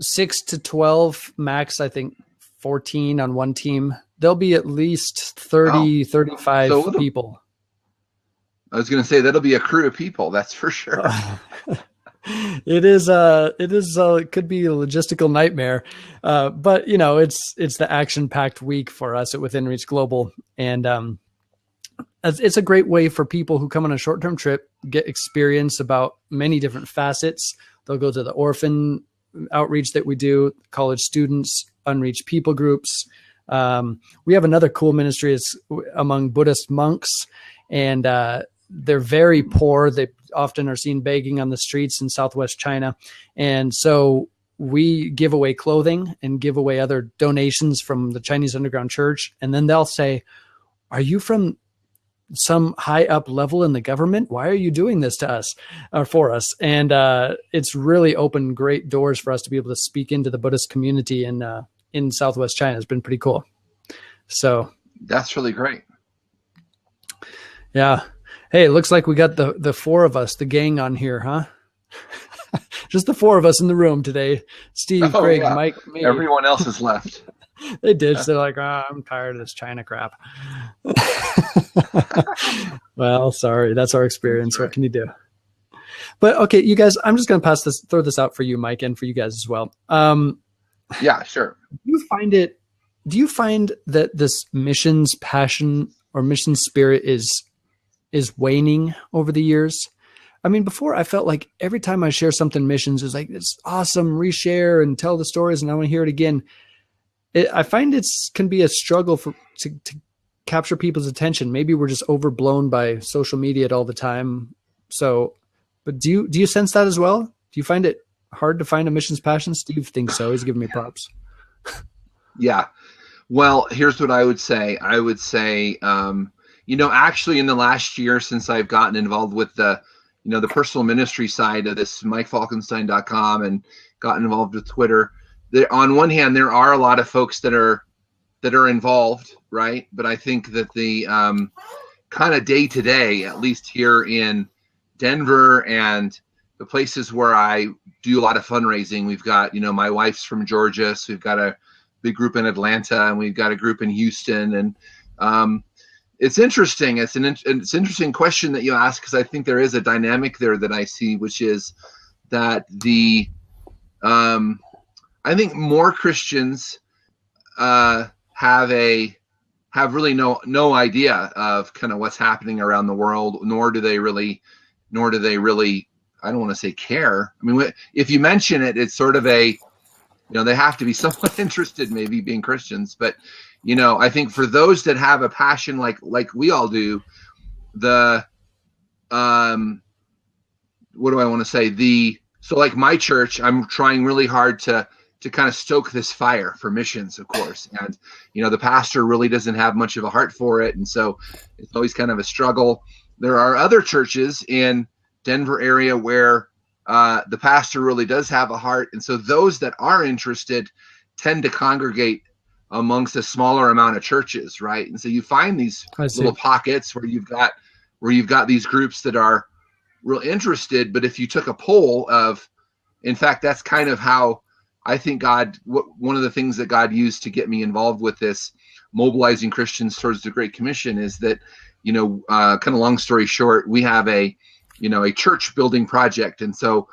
S1: 6 to 12 max. I think 14 on one team. There'll be at least 35 people.
S2: I was going to say that'll be a crew of people. That's for sure.
S1: It is. It could be a logistical nightmare, but it's the action-packed week for us at Within Reach Global, and it's a great way for people who come on a short-term trip, get experience about many different facets. They'll go to the orphan outreach that we do, college students, unreached people groups. We have another cool ministry. It's among Buddhist monks, and they're very poor. They often are seen begging on the streets in Southwest China. And so we give away clothing and give away other donations from the Chinese Underground Church. And then they'll say, are you from some high up level in the government? Why are you doing this to us or for us? And it's really opened great doors for us to be able to speak into the Buddhist community in Southwest China. It's been pretty cool. So
S2: that's really great.
S1: Yeah. Hey, it looks like we got the 4 of us, the gang on here, huh? Just the 4 of us in the room today. Steve, Greg, Mike, me.
S2: Everyone else is left.
S1: They ditched. They're like, I'm tired of this China crap. Well, sorry. That's our experience. What can you do? But okay, you guys, I'm just going to throw this out for you, Mike, and for you guys as well.
S2: Yeah, sure.
S1: Do you find that this missions passion or mission spirit is waning over the years? I mean, before I felt like every time I share something missions, it's like, it's awesome, reshare and tell the stories, and I want to hear it again. I find can be a struggle to capture people's attention. Maybe we're just overblown by social media all the time. So, but do you sense that as well? Do you find it hard to find a missions passion? Steve thinks so. He's giving me props.
S2: Yeah. Well, here's what I would say. I would say, actually in the last year since I've gotten involved with the personal ministry side of this, MikeFalkenstein.com, and gotten involved with Twitter, on one hand, there are a lot of folks that are involved, right? But I think that the kind of day to day, at least here in Denver and the places where I do a lot of fundraising, we've got, my wife's from Georgia, so we've got a big group in Atlanta, and we've got a group in Houston, and it's interesting. It's an interesting question that you ask, because I think there is a dynamic there that I see, which is that I think more Christians have really no idea of kind of what's happening around the world, nor do they really, I don't want to say care. I mean, if you mention it, it's sort of they have to be somewhat interested, maybe, being Christians. But, I think for those that have a passion like we all do, what do I want to say? So like my church, I'm trying really hard to kind of stoke this fire for missions, of course. And, the pastor really doesn't have much of a heart for it. And so it's always kind of a struggle. There are other churches in Denver area where the pastor really does have a heart. And so those that are interested tend to congregate amongst a smaller amount of churches, right? And so you find these little pockets where you've got these groups that are real interested. But if you took a poll in fact, that's kind of how I think one of the things that God used to get me involved with this mobilizing Christians towards the Great Commission is that, kind of long story short, we have a church building project. And so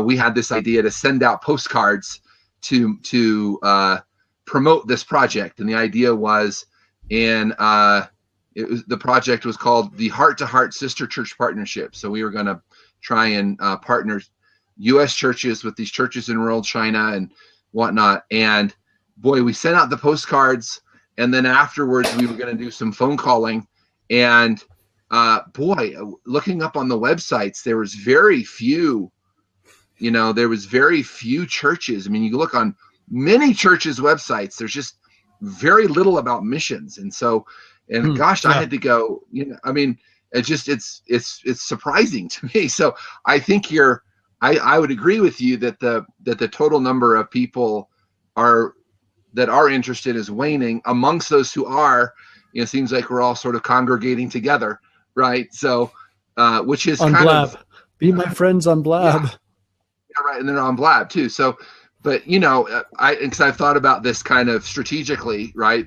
S2: we had this idea to send out postcards to promote this project. And the idea was the project was called the Heart to Heart Sister Church Partnership. So we were going to try and partner U.S. churches with these churches in rural China and whatnot. And boy, we sent out the postcards, and then afterwards we were going to do some phone calling. And looking up on the websites, there was very few churches. I mean, you look on many churches' websites, there's just very little about missions. And so, I had to go, I mean, it's surprising to me. So I think I would agree with you that the total number of people that are interested is waning. Amongst those who are, it seems like we're all sort of congregating together, right? So, which is
S1: on
S2: kind
S1: Blab.
S2: of
S1: Be my friends on Blab.
S2: Yeah, right, and they're on Blab too. So, but because I've thought about this kind of strategically, right?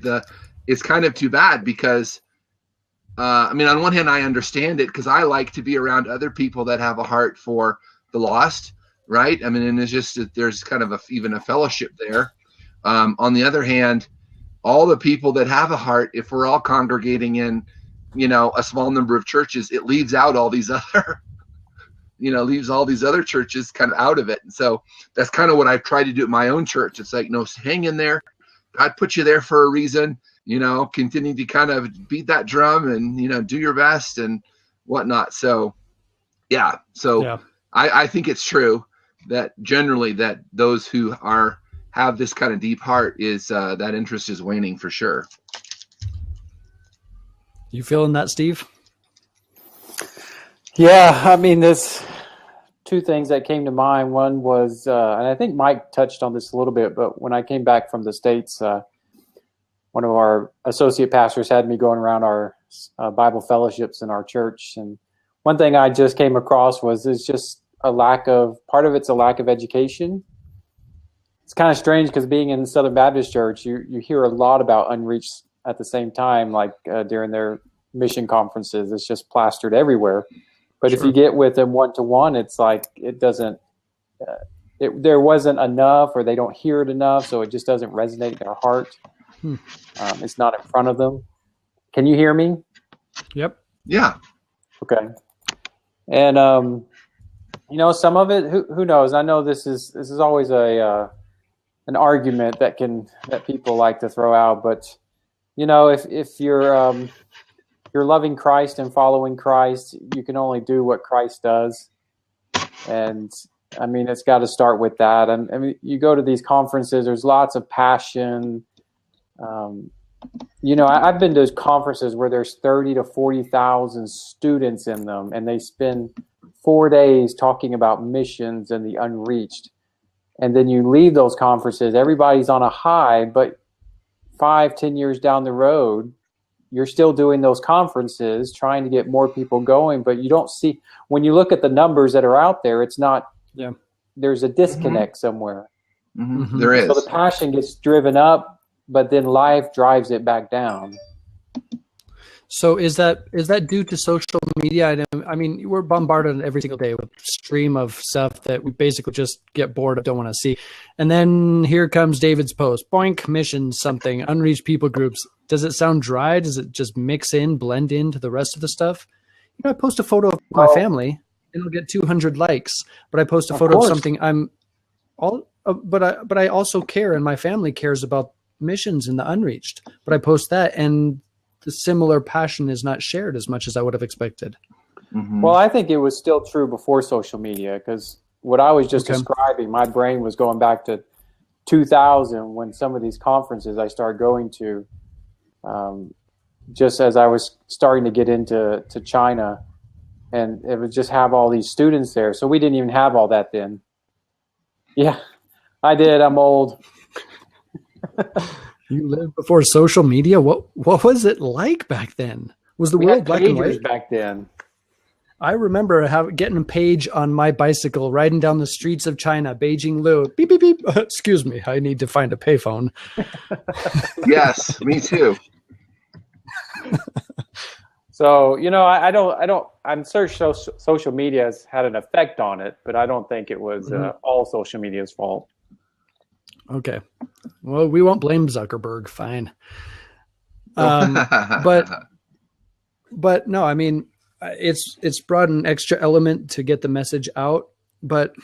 S2: It's kind of too bad because, I mean, on one hand, I understand it because I like to be around other people that have a heart for the lost, right? I mean, and it's just that there's kind of even a fellowship there. On the other hand, all the people that have a heart, if we're all congregating in, a small number of churches, it leaves out all these other, leaves all these other churches kind of out of it. And so that's kind of what I've tried to do at my own church. It's like, no, hang in there. God put you there for a reason, continue to kind of beat that drum and, do your best and whatnot. So, yeah. So yeah. I think it's true that generally that those who have this kind of deep heart is that interest is waning for sure.
S1: You feeling that, Steve?
S4: Yeah, I mean, there's two things that came to mind. One was, and I think Mike touched on this a little bit, but when I came back from the States, one of our associate pastors had me going around our Bible fellowships in our church. And one thing I just came across it's just part of it's a lack of education. It's kind of strange because being in Southern Baptist Church, you hear a lot about unreached at the same time, like during their mission conferences. It's just plastered everywhere. But If you get with them one-to-one, it's like it doesn't, there wasn't enough, or they don't hear it enough, so it just doesn't resonate in their heart. It's not in front of them. Can you hear me?
S1: Yep.
S2: Yeah.
S4: Okay. And some of it, who knows? I know this is always an argument that people like to throw out, but if you're loving Christ and following Christ, you can only do what Christ does. And I mean, it's got to start with that. I mean, you go to these conferences, there's lots of passion. I've been to those conferences where there's 30 to 40,000 students in them, and they spend 4 days talking about missions and the unreached. And then you leave those conferences, everybody's on a high, but 5-10 years down the road, you're still doing those conferences, trying to get more people going, but you don't see, when you look at the numbers that are out there, it's not, there's a disconnect somewhere.
S2: Mm-hmm. There is.
S4: So the passion gets driven up, but then life drives it back down.
S1: So is that due to social media? I mean, we're bombarded every single day with a stream of stuff that we basically just get bored of, don't want to see. And then here comes David's post. Boink, mission something, unreached people groups. Does it sound dry? Does it just blend into the rest of the stuff? I post a photo of my family, and it'll get 200 likes. But I post a photo of something but I also care, and my family cares about missions in the unreached. But I post that, and the similar passion is not shared as much as I would have expected.
S2: Mm-hmm.
S4: Well, I think it was still true before social media, because what I was just describing, my brain was going back to 2000 when some of these conferences I started going to, just as I was starting to get into China, and it would just have all these students there. So we didn't even have all that then. Yeah, I did. I'm old.
S1: You lived before social media. What was it like back then? Was the world black and white
S4: back then?
S1: I remember getting a page on my bicycle, riding down the streets of China, Beijing Lu. Beep beep beep. Excuse me, I need to find a payphone.
S2: Yes, me too.
S4: So I don't. I'm sure social media has had an effect on it, but I don't think it was all social media's fault.
S1: Okay. Well, we won't blame Zuckerberg. Fine. But no, I mean, it's brought an extra element to get the message out, but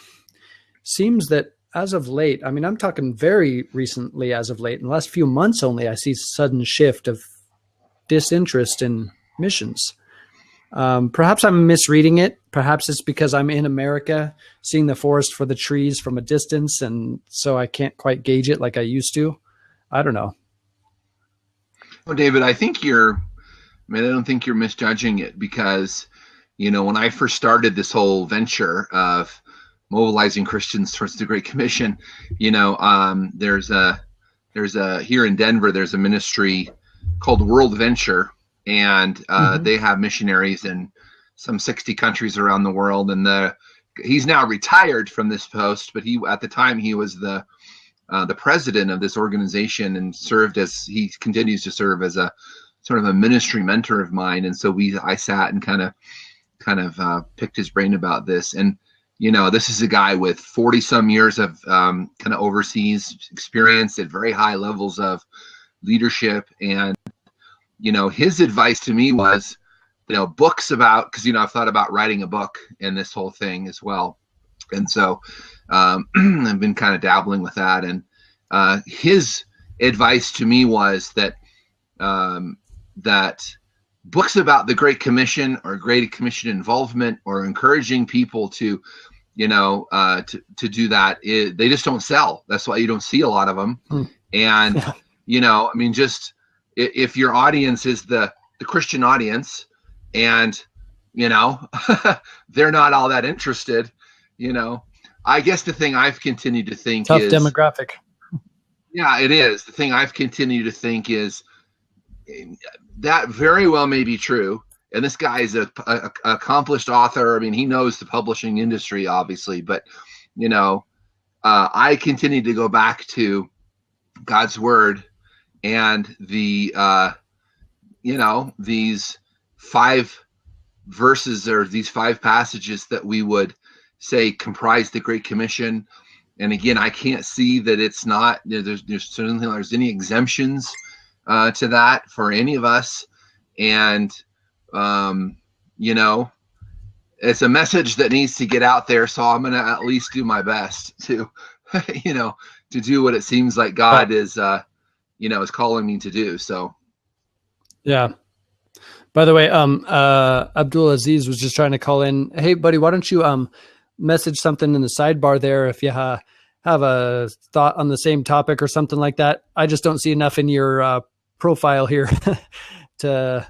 S1: seems that as of late, I mean, I'm talking very recently as of late, in the last few months only, I see sudden shift of disinterest in missions. Perhaps I'm misreading it. Perhaps it's because I'm in America, seeing the forest for the trees from a distance, and so I can't quite gauge it like I used to. I don't know.
S2: Well, David, I don't think you're misjudging it, because, when I first started this whole venture of mobilizing Christians towards the Great Commission, there's here in Denver, there's a ministry called World Venture. And they have missionaries in some 60 countries around the world. And he's now retired from this post, but at the time he was the president of this organization, and he continues to serve as a sort of a ministry mentor of mine. And so I sat and kind of picked his brain about this. And this is a guy with 40 some years of kind of overseas experience at very high levels of leadership. And his advice to me was, books about, because, I've thought about writing a book in this whole thing as well. And so I've been kind of dabbling with that. And his advice to me was that books about the Great Commission or Great Commission involvement or encouraging people to, to do that, they just don't sell. That's why you don't see a lot of them. And, I mean, just, if your audience is the Christian audience, and they're not all that interested, I guess the thing I've continued to think
S1: tough
S2: is
S1: demographic.
S2: Yeah, it is. The thing I've continued to think is that very well may be true. And this guy is a accomplished author. I mean, he knows the publishing industry, obviously, but I continue to go back to God's word. And these 5 verses or these 5 passages that we would say comprise the Great Commission. And again, I can't see that it's not, there's certainly there's any exemptions to that for any of us. And, it's a message that needs to get out there. So I'm going to at least do my best to, to do what it seems like God is, is calling me to do. So.
S1: Yeah. By the way, Abdul Aziz was just trying to call in. Hey, buddy, why don't you message something in the sidebar there if you have a thought on the same topic or something like that. I just don't see enough in your profile here to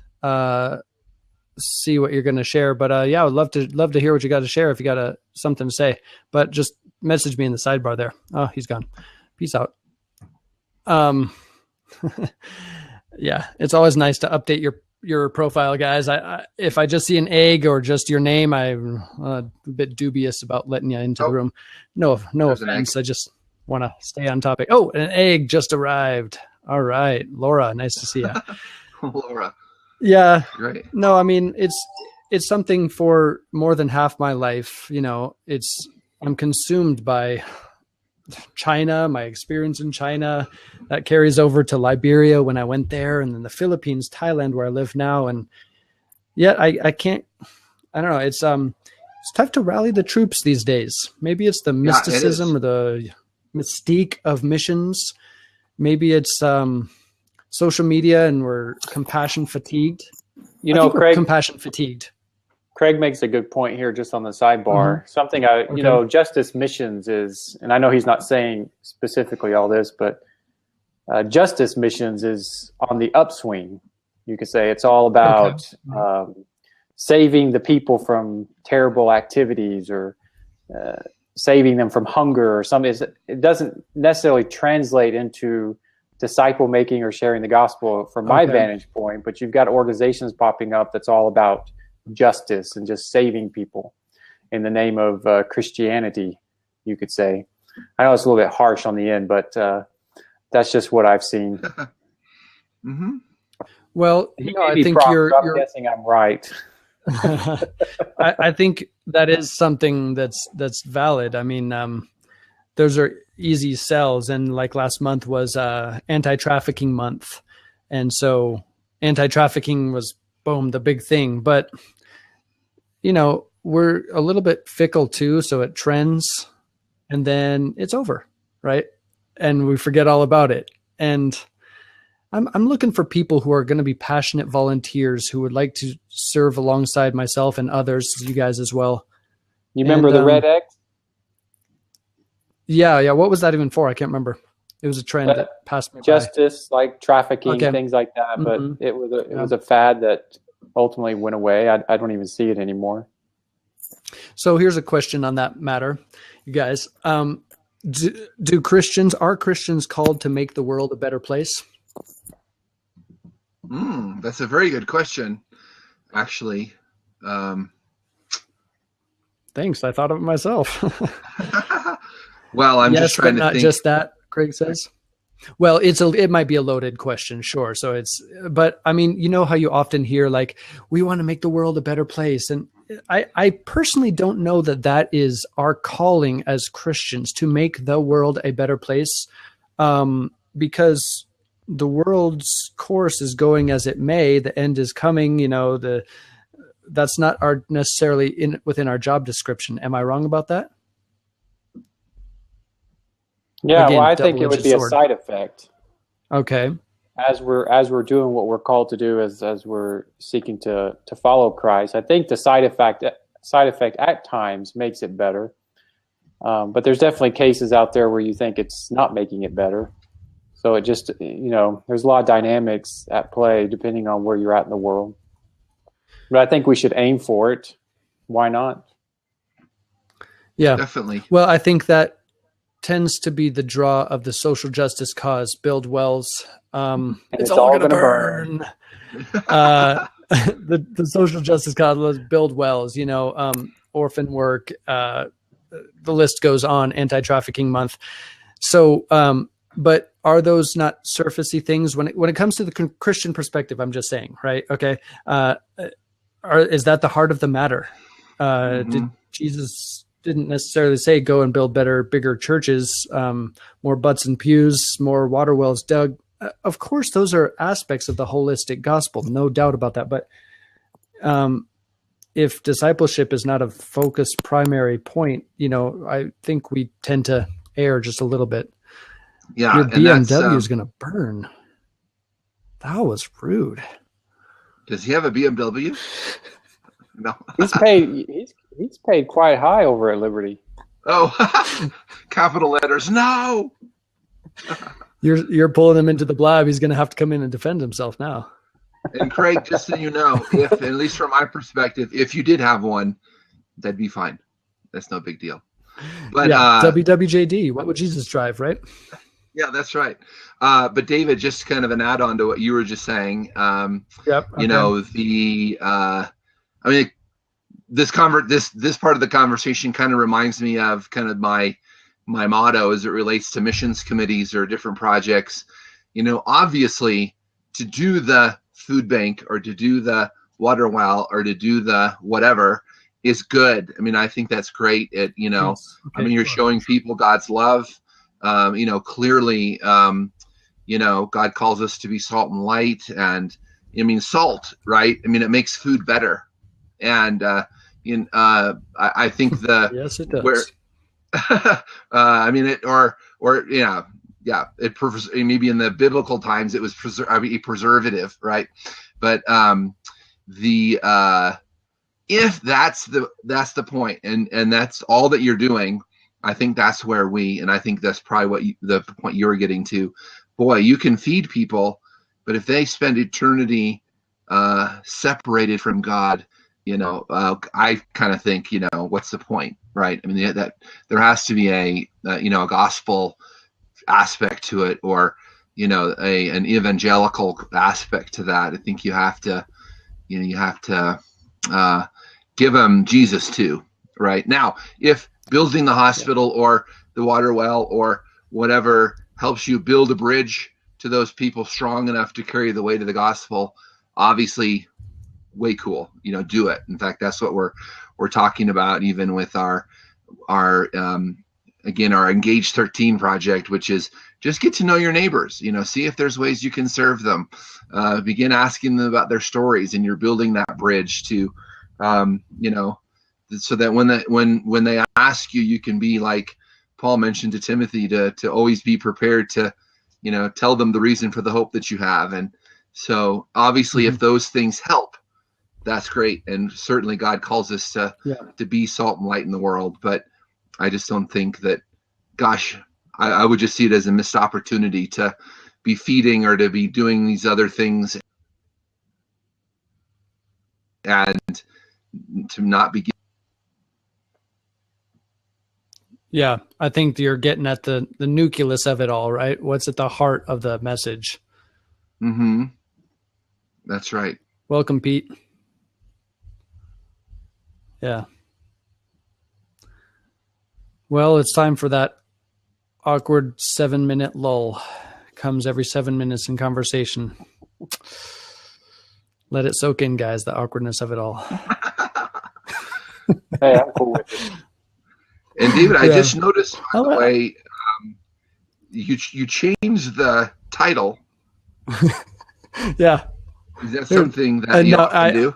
S1: see what you're going to share. But yeah, I would love to hear what you got to share if you got something to say. But just message me in the sidebar there. Oh, he's gone. Peace out. Yeah, it's always nice to update your profile, guys. If I just see an egg or just your name, I'm a bit dubious about letting you into the room. No offense. I just want to stay on topic. Oh, an egg just arrived. All right, Laura, nice to see you.
S2: Laura.
S1: Yeah.
S2: Great.
S1: No, I mean it's something for more than half my life. I'm consumed by China, my experience in China that carries over to Liberia when I went there, and then the Philippines, Thailand, where I live now. And yet I don't know. It's tough to rally the troops these days. Maybe it's the mysticism or the mystique of missions. Maybe it's social media and we're compassion fatigued.
S4: Craig,
S1: compassion fatigued.
S4: Craig makes a good point here just on the sidebar. Mm-hmm. Something Justice Missions is, and I know he's not saying specifically all this, but Justice Missions is on the upswing. You could say it's all about saving the people from terrible activities or saving them from hunger or something. It doesn't necessarily translate into disciple making or sharing the gospel from my vantage point, but you've got organizations popping up that's all about justice and just saving people in the name of Christianity, you could say. I know it's a little bit harsh on the end, but that's just what I've seen.
S2: Mm-hmm.
S1: Well, I think you're
S4: guessing I'm right.
S1: I think that is something that's valid. I mean, those are easy sells, and like last month was anti-trafficking month, and so anti-trafficking was the big thing. But we're a little bit fickle too, so it trends and then it's over, right? And we forget all about it. And I'm looking for people who are going to be passionate volunteers who would like to serve alongside myself and others, you guys as well.
S4: You remember the Red X?
S1: Yeah. What was that even for? I can't remember. It was a trend that passed me
S4: Justice, by. Like trafficking, things like that. But it was a fad that ultimately went away. I don't even see it anymore.
S1: So here's a question on that matter, you guys. Are Christians called to make the world a better place?
S2: That's a very good question, actually.
S1: Thanks. I thought of it myself.
S2: Well, I'm just trying to think.
S1: Not just that, Craig says. Well, it might be a loaded question, sure. So but I mean, how you often hear like, we want to make the world a better place. And I personally don't know that is our calling as Christians, to make the world a better place, because the world's course is going as it may. The end is coming. That's not necessarily within our job description. Am I wrong about that?
S4: Yeah, again, I think it would be a side effect.
S1: Okay.
S4: As we're doing what we're called to do, as we're seeking to follow Christ, I think the side effect at times makes it better. But there's definitely cases out there where you think it's not making it better. So it just, there's a lot of dynamics at play depending on where you're at in the world. But I think we should aim for it. Why not?
S1: Yeah,
S2: definitely.
S1: Well, I think that tends to be the draw of the social justice cause. Build wells. It's all going to burn. The social justice cause was build wells. Orphan work. The list goes on. Anti-trafficking month. So, but are those not surfacey things when it comes to the Christian perspective? I'm just saying, right? Okay. Is that the heart of the matter? Did Jesus didn't necessarily say go and build better, bigger churches, more butts and pews, more water wells dug. Of course, those are aspects of the holistic gospel, no doubt about that. But if discipleship is not a focused primary point, I think we tend to err just a little bit.
S2: Yeah,
S1: your BMW is going to burn. That was rude.
S2: Does he have a BMW? No.
S4: He's paid quite high over at Liberty.
S2: Oh, capital letters. No.
S1: You're pulling him into the Blab. He's going to have to come in and defend himself now.
S2: And Craig, just so you know, if, at least from my perspective, if you did have one, that'd be fine. That's no big deal. But
S1: WWJD, what would Jesus drive, right?
S2: Yeah, that's right. But David, just kind of an add-on to what you were just saying.
S1: Yep. Okay.
S2: This part of the conversation kind of reminds me of kind of my motto as it relates to missions committees or different projects. Obviously, to do the food bank or to do the water well or to do the whatever is good. I think that's great.
S1: Yes. Okay.
S2: You're showing people God's love. Clearly, God calls us to be salt and light, and salt, right? It makes food better. And I think
S1: yes, it does.
S2: Maybe in the biblical times it was preservative, right? But if that's the point, and that's all that you're doing, I think that's where and I think that's probably the point you were getting to. Boy, you can feed people, but if they spend eternity separated from God, I kind of think, what's the point, right? That there has to be a gospel aspect to it, or an evangelical aspect to that. I think you have to give them Jesus too, right? Now, if building the hospital or the water well or whatever helps you build a bridge to those people strong enough to carry the weight of the gospel, obviously way cool. Do it. In fact, that's what we're talking about, even with our Engage 13 project, which is just get to know your neighbors. See if there's ways you can serve them. Begin asking them about their stories, and you're building that bridge to, so that when they ask you, you can be like Paul mentioned to Timothy, to always be prepared to, tell them the reason for the hope that you have. And so obviously, if those things help, that's great. And certainly God calls us to be salt and light in the world. But I just don't think that, I would just see it as a missed opportunity to be feeding or to be doing these other things and to not be.
S1: Yeah, I think you're getting at the nucleus of it all, right? What's at the heart of the message?
S2: Mm-hmm. That's right.
S1: Welcome, Pete. Yeah. Well, it's time for that awkward 7-minute lull. Comes every 7 minutes in conversation. Let it soak in, guys, the awkwardness of it all.
S4: Hey, I'm cool with it.
S2: And David, I just noticed, by the way, you changed the title.
S1: Yeah.
S2: Is that something that you often do?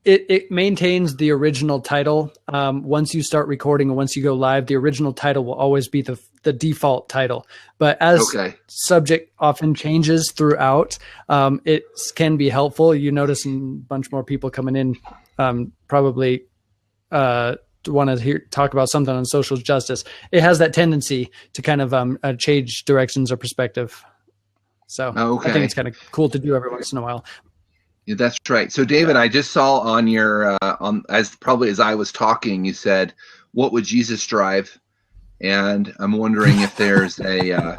S1: It maintains the original title. Once you start recording and once you go live, the original title will always be the default title. But as subject often changes throughout, it can be helpful. You notice a bunch more people coming in, probably want to talk about something on social justice. It has that tendency to kind of change directions or perspective. So I think it's kind of cool to do every once in a while.
S2: Yeah, that's right. So David, I just saw on your as I was talking, you said, "What would Jesus drive?" And I'm wondering if there's a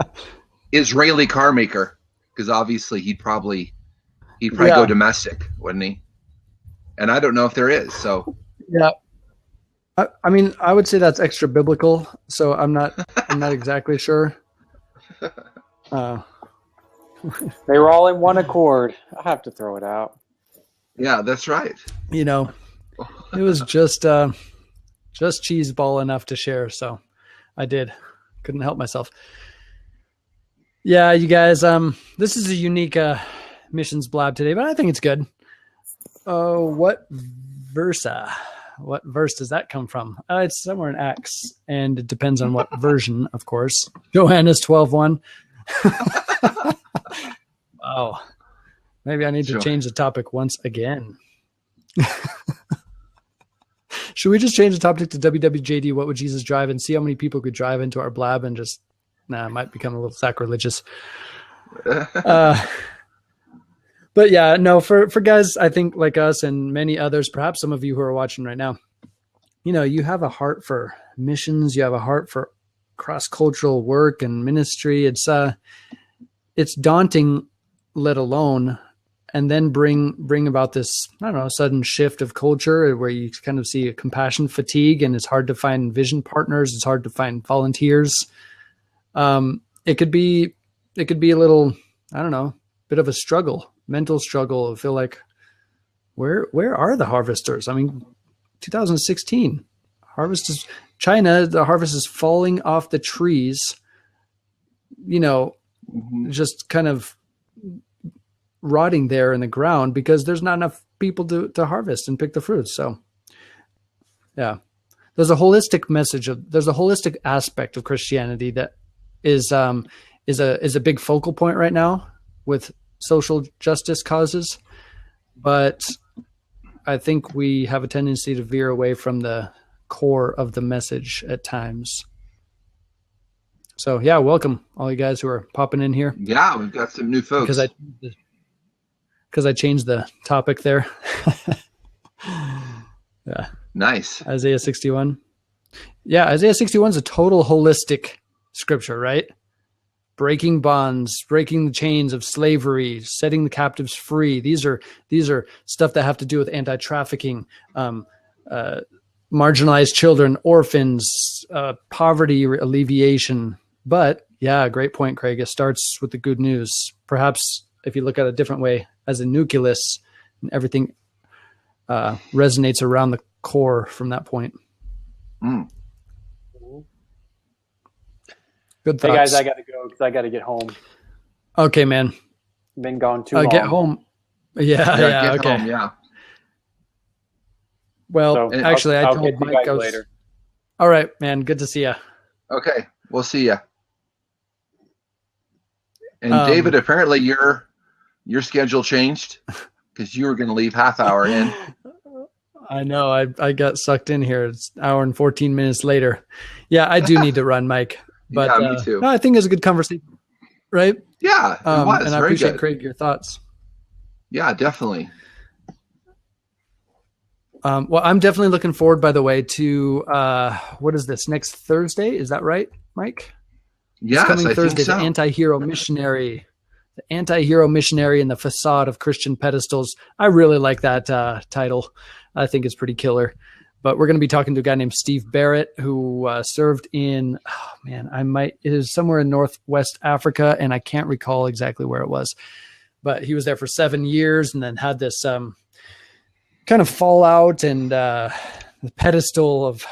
S2: Israeli car maker, because obviously he'd probably go domestic, wouldn't he? And I don't know if there is. So
S1: yeah, I mean, I would say that's extra biblical. So I'm not exactly sure.
S4: They were all in one accord. I have to throw it out.
S2: Yeah, that's right.
S1: It was just cheese ball enough to share. So I couldn't help myself. Yeah, you guys, this is a unique missions blab today, but I think it's good. What versa? What verse does that come from? It's somewhere in Acts, and it depends on what version, of course. Johannes 12:1. Wow. Maybe I need to change the topic once again. Should we just change the topic to WWJD? What would Jesus drive, and see how many people could drive into our Blab and just, it might become a little sacrilegious. But yeah, no, for guys, I think like us and many others, perhaps some of you who are watching right now, you have a heart for missions. You have a heart for cross-cultural work and ministry. It's daunting, let alone, and then bring about this, sudden shift of culture where you kind of see a compassion fatigue, and it's hard to find vision partners. It's hard to find volunteers. It could be a little, bit of a struggle. Mental struggle. I feel like where are the harvesters? 2016 harvest is China. The harvest is falling off the trees, just kind of rotting there in the ground because there's not enough people to harvest and pick the fruits. So yeah, there's a holistic message there's a holistic aspect of Christianity that is a big focal point right now with social justice causes, but I think we have a tendency to veer away from the core of the message at times. So yeah, welcome all you guys who are popping in here.
S2: Yeah, we've got some new folks.
S1: Because I changed the topic there. Yeah.
S2: Nice.
S1: Isaiah 61. Yeah, Isaiah 61 is a total holistic scripture, right? Breaking bonds, breaking the chains of slavery, setting the captives free. These are stuff that have to do with anti-trafficking, marginalized children, orphans, poverty alleviation. But yeah, great point, Craig. It starts with the good news. Perhaps if you look at it a different way, as a nucleus, and everything resonates around the core from that point.
S2: Mm.
S1: Good thoughts.
S4: Hey guys, I got to go because I got to get home.
S1: Okay, man.
S4: Been gone too long.
S1: Get home. Yeah,
S2: get
S1: okay.
S2: home, yeah.
S1: Well,
S2: so,
S1: actually, I
S4: I'll
S1: told Mike
S4: later.
S1: All right, man. Good to see you.
S2: Okay, we'll see you. And David, apparently your schedule changed because you were going to leave half hour in.
S1: I know. I got sucked in here. It's an hour and 14 minutes later. Yeah, I do need to run, Mike. But
S2: yeah, me too.
S1: No, I think it was a good conversation, right?
S2: Yeah, it was.
S1: And I appreciate good. Craig, your thoughts.
S2: Yeah, definitely.
S1: Well, I'm definitely looking forward, by the way, to what is this, next Thursday? Is that right, Mike?
S2: Yes,
S1: coming
S2: I
S1: Thursday,
S2: think so.
S1: The anti-hero missionary and the facade of Christian pedestals. I really like that title. I think it's pretty killer. But we're going to be talking to a guy named Steve Barrett, who served in, it is somewhere in Northwest Africa, and I can't recall exactly where it was. But he was there for 7 years and then had this kind of fallout, and the pedestal of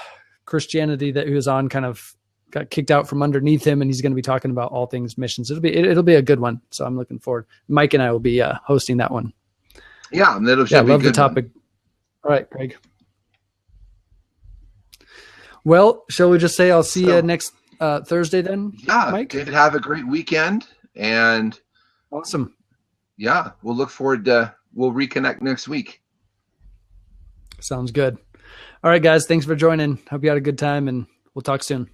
S1: Christianity that he was on kind of got kicked out from underneath him, and he's going to be talking about all things missions. It'll be a good one. So I'm looking forward. Mike and I will be hosting that one.
S2: Yeah, that'll
S1: be love the topic.
S2: One.
S1: All right, Craig. Well, shall we just say I'll see you next Thursday then?
S2: Yeah,
S1: Mike.
S2: David, have a great weekend, and
S1: awesome.
S2: Yeah, we'll look forward to. We'll reconnect next week.
S1: Sounds good. All right, guys. Thanks for joining. Hope you had a good time, and we'll talk soon.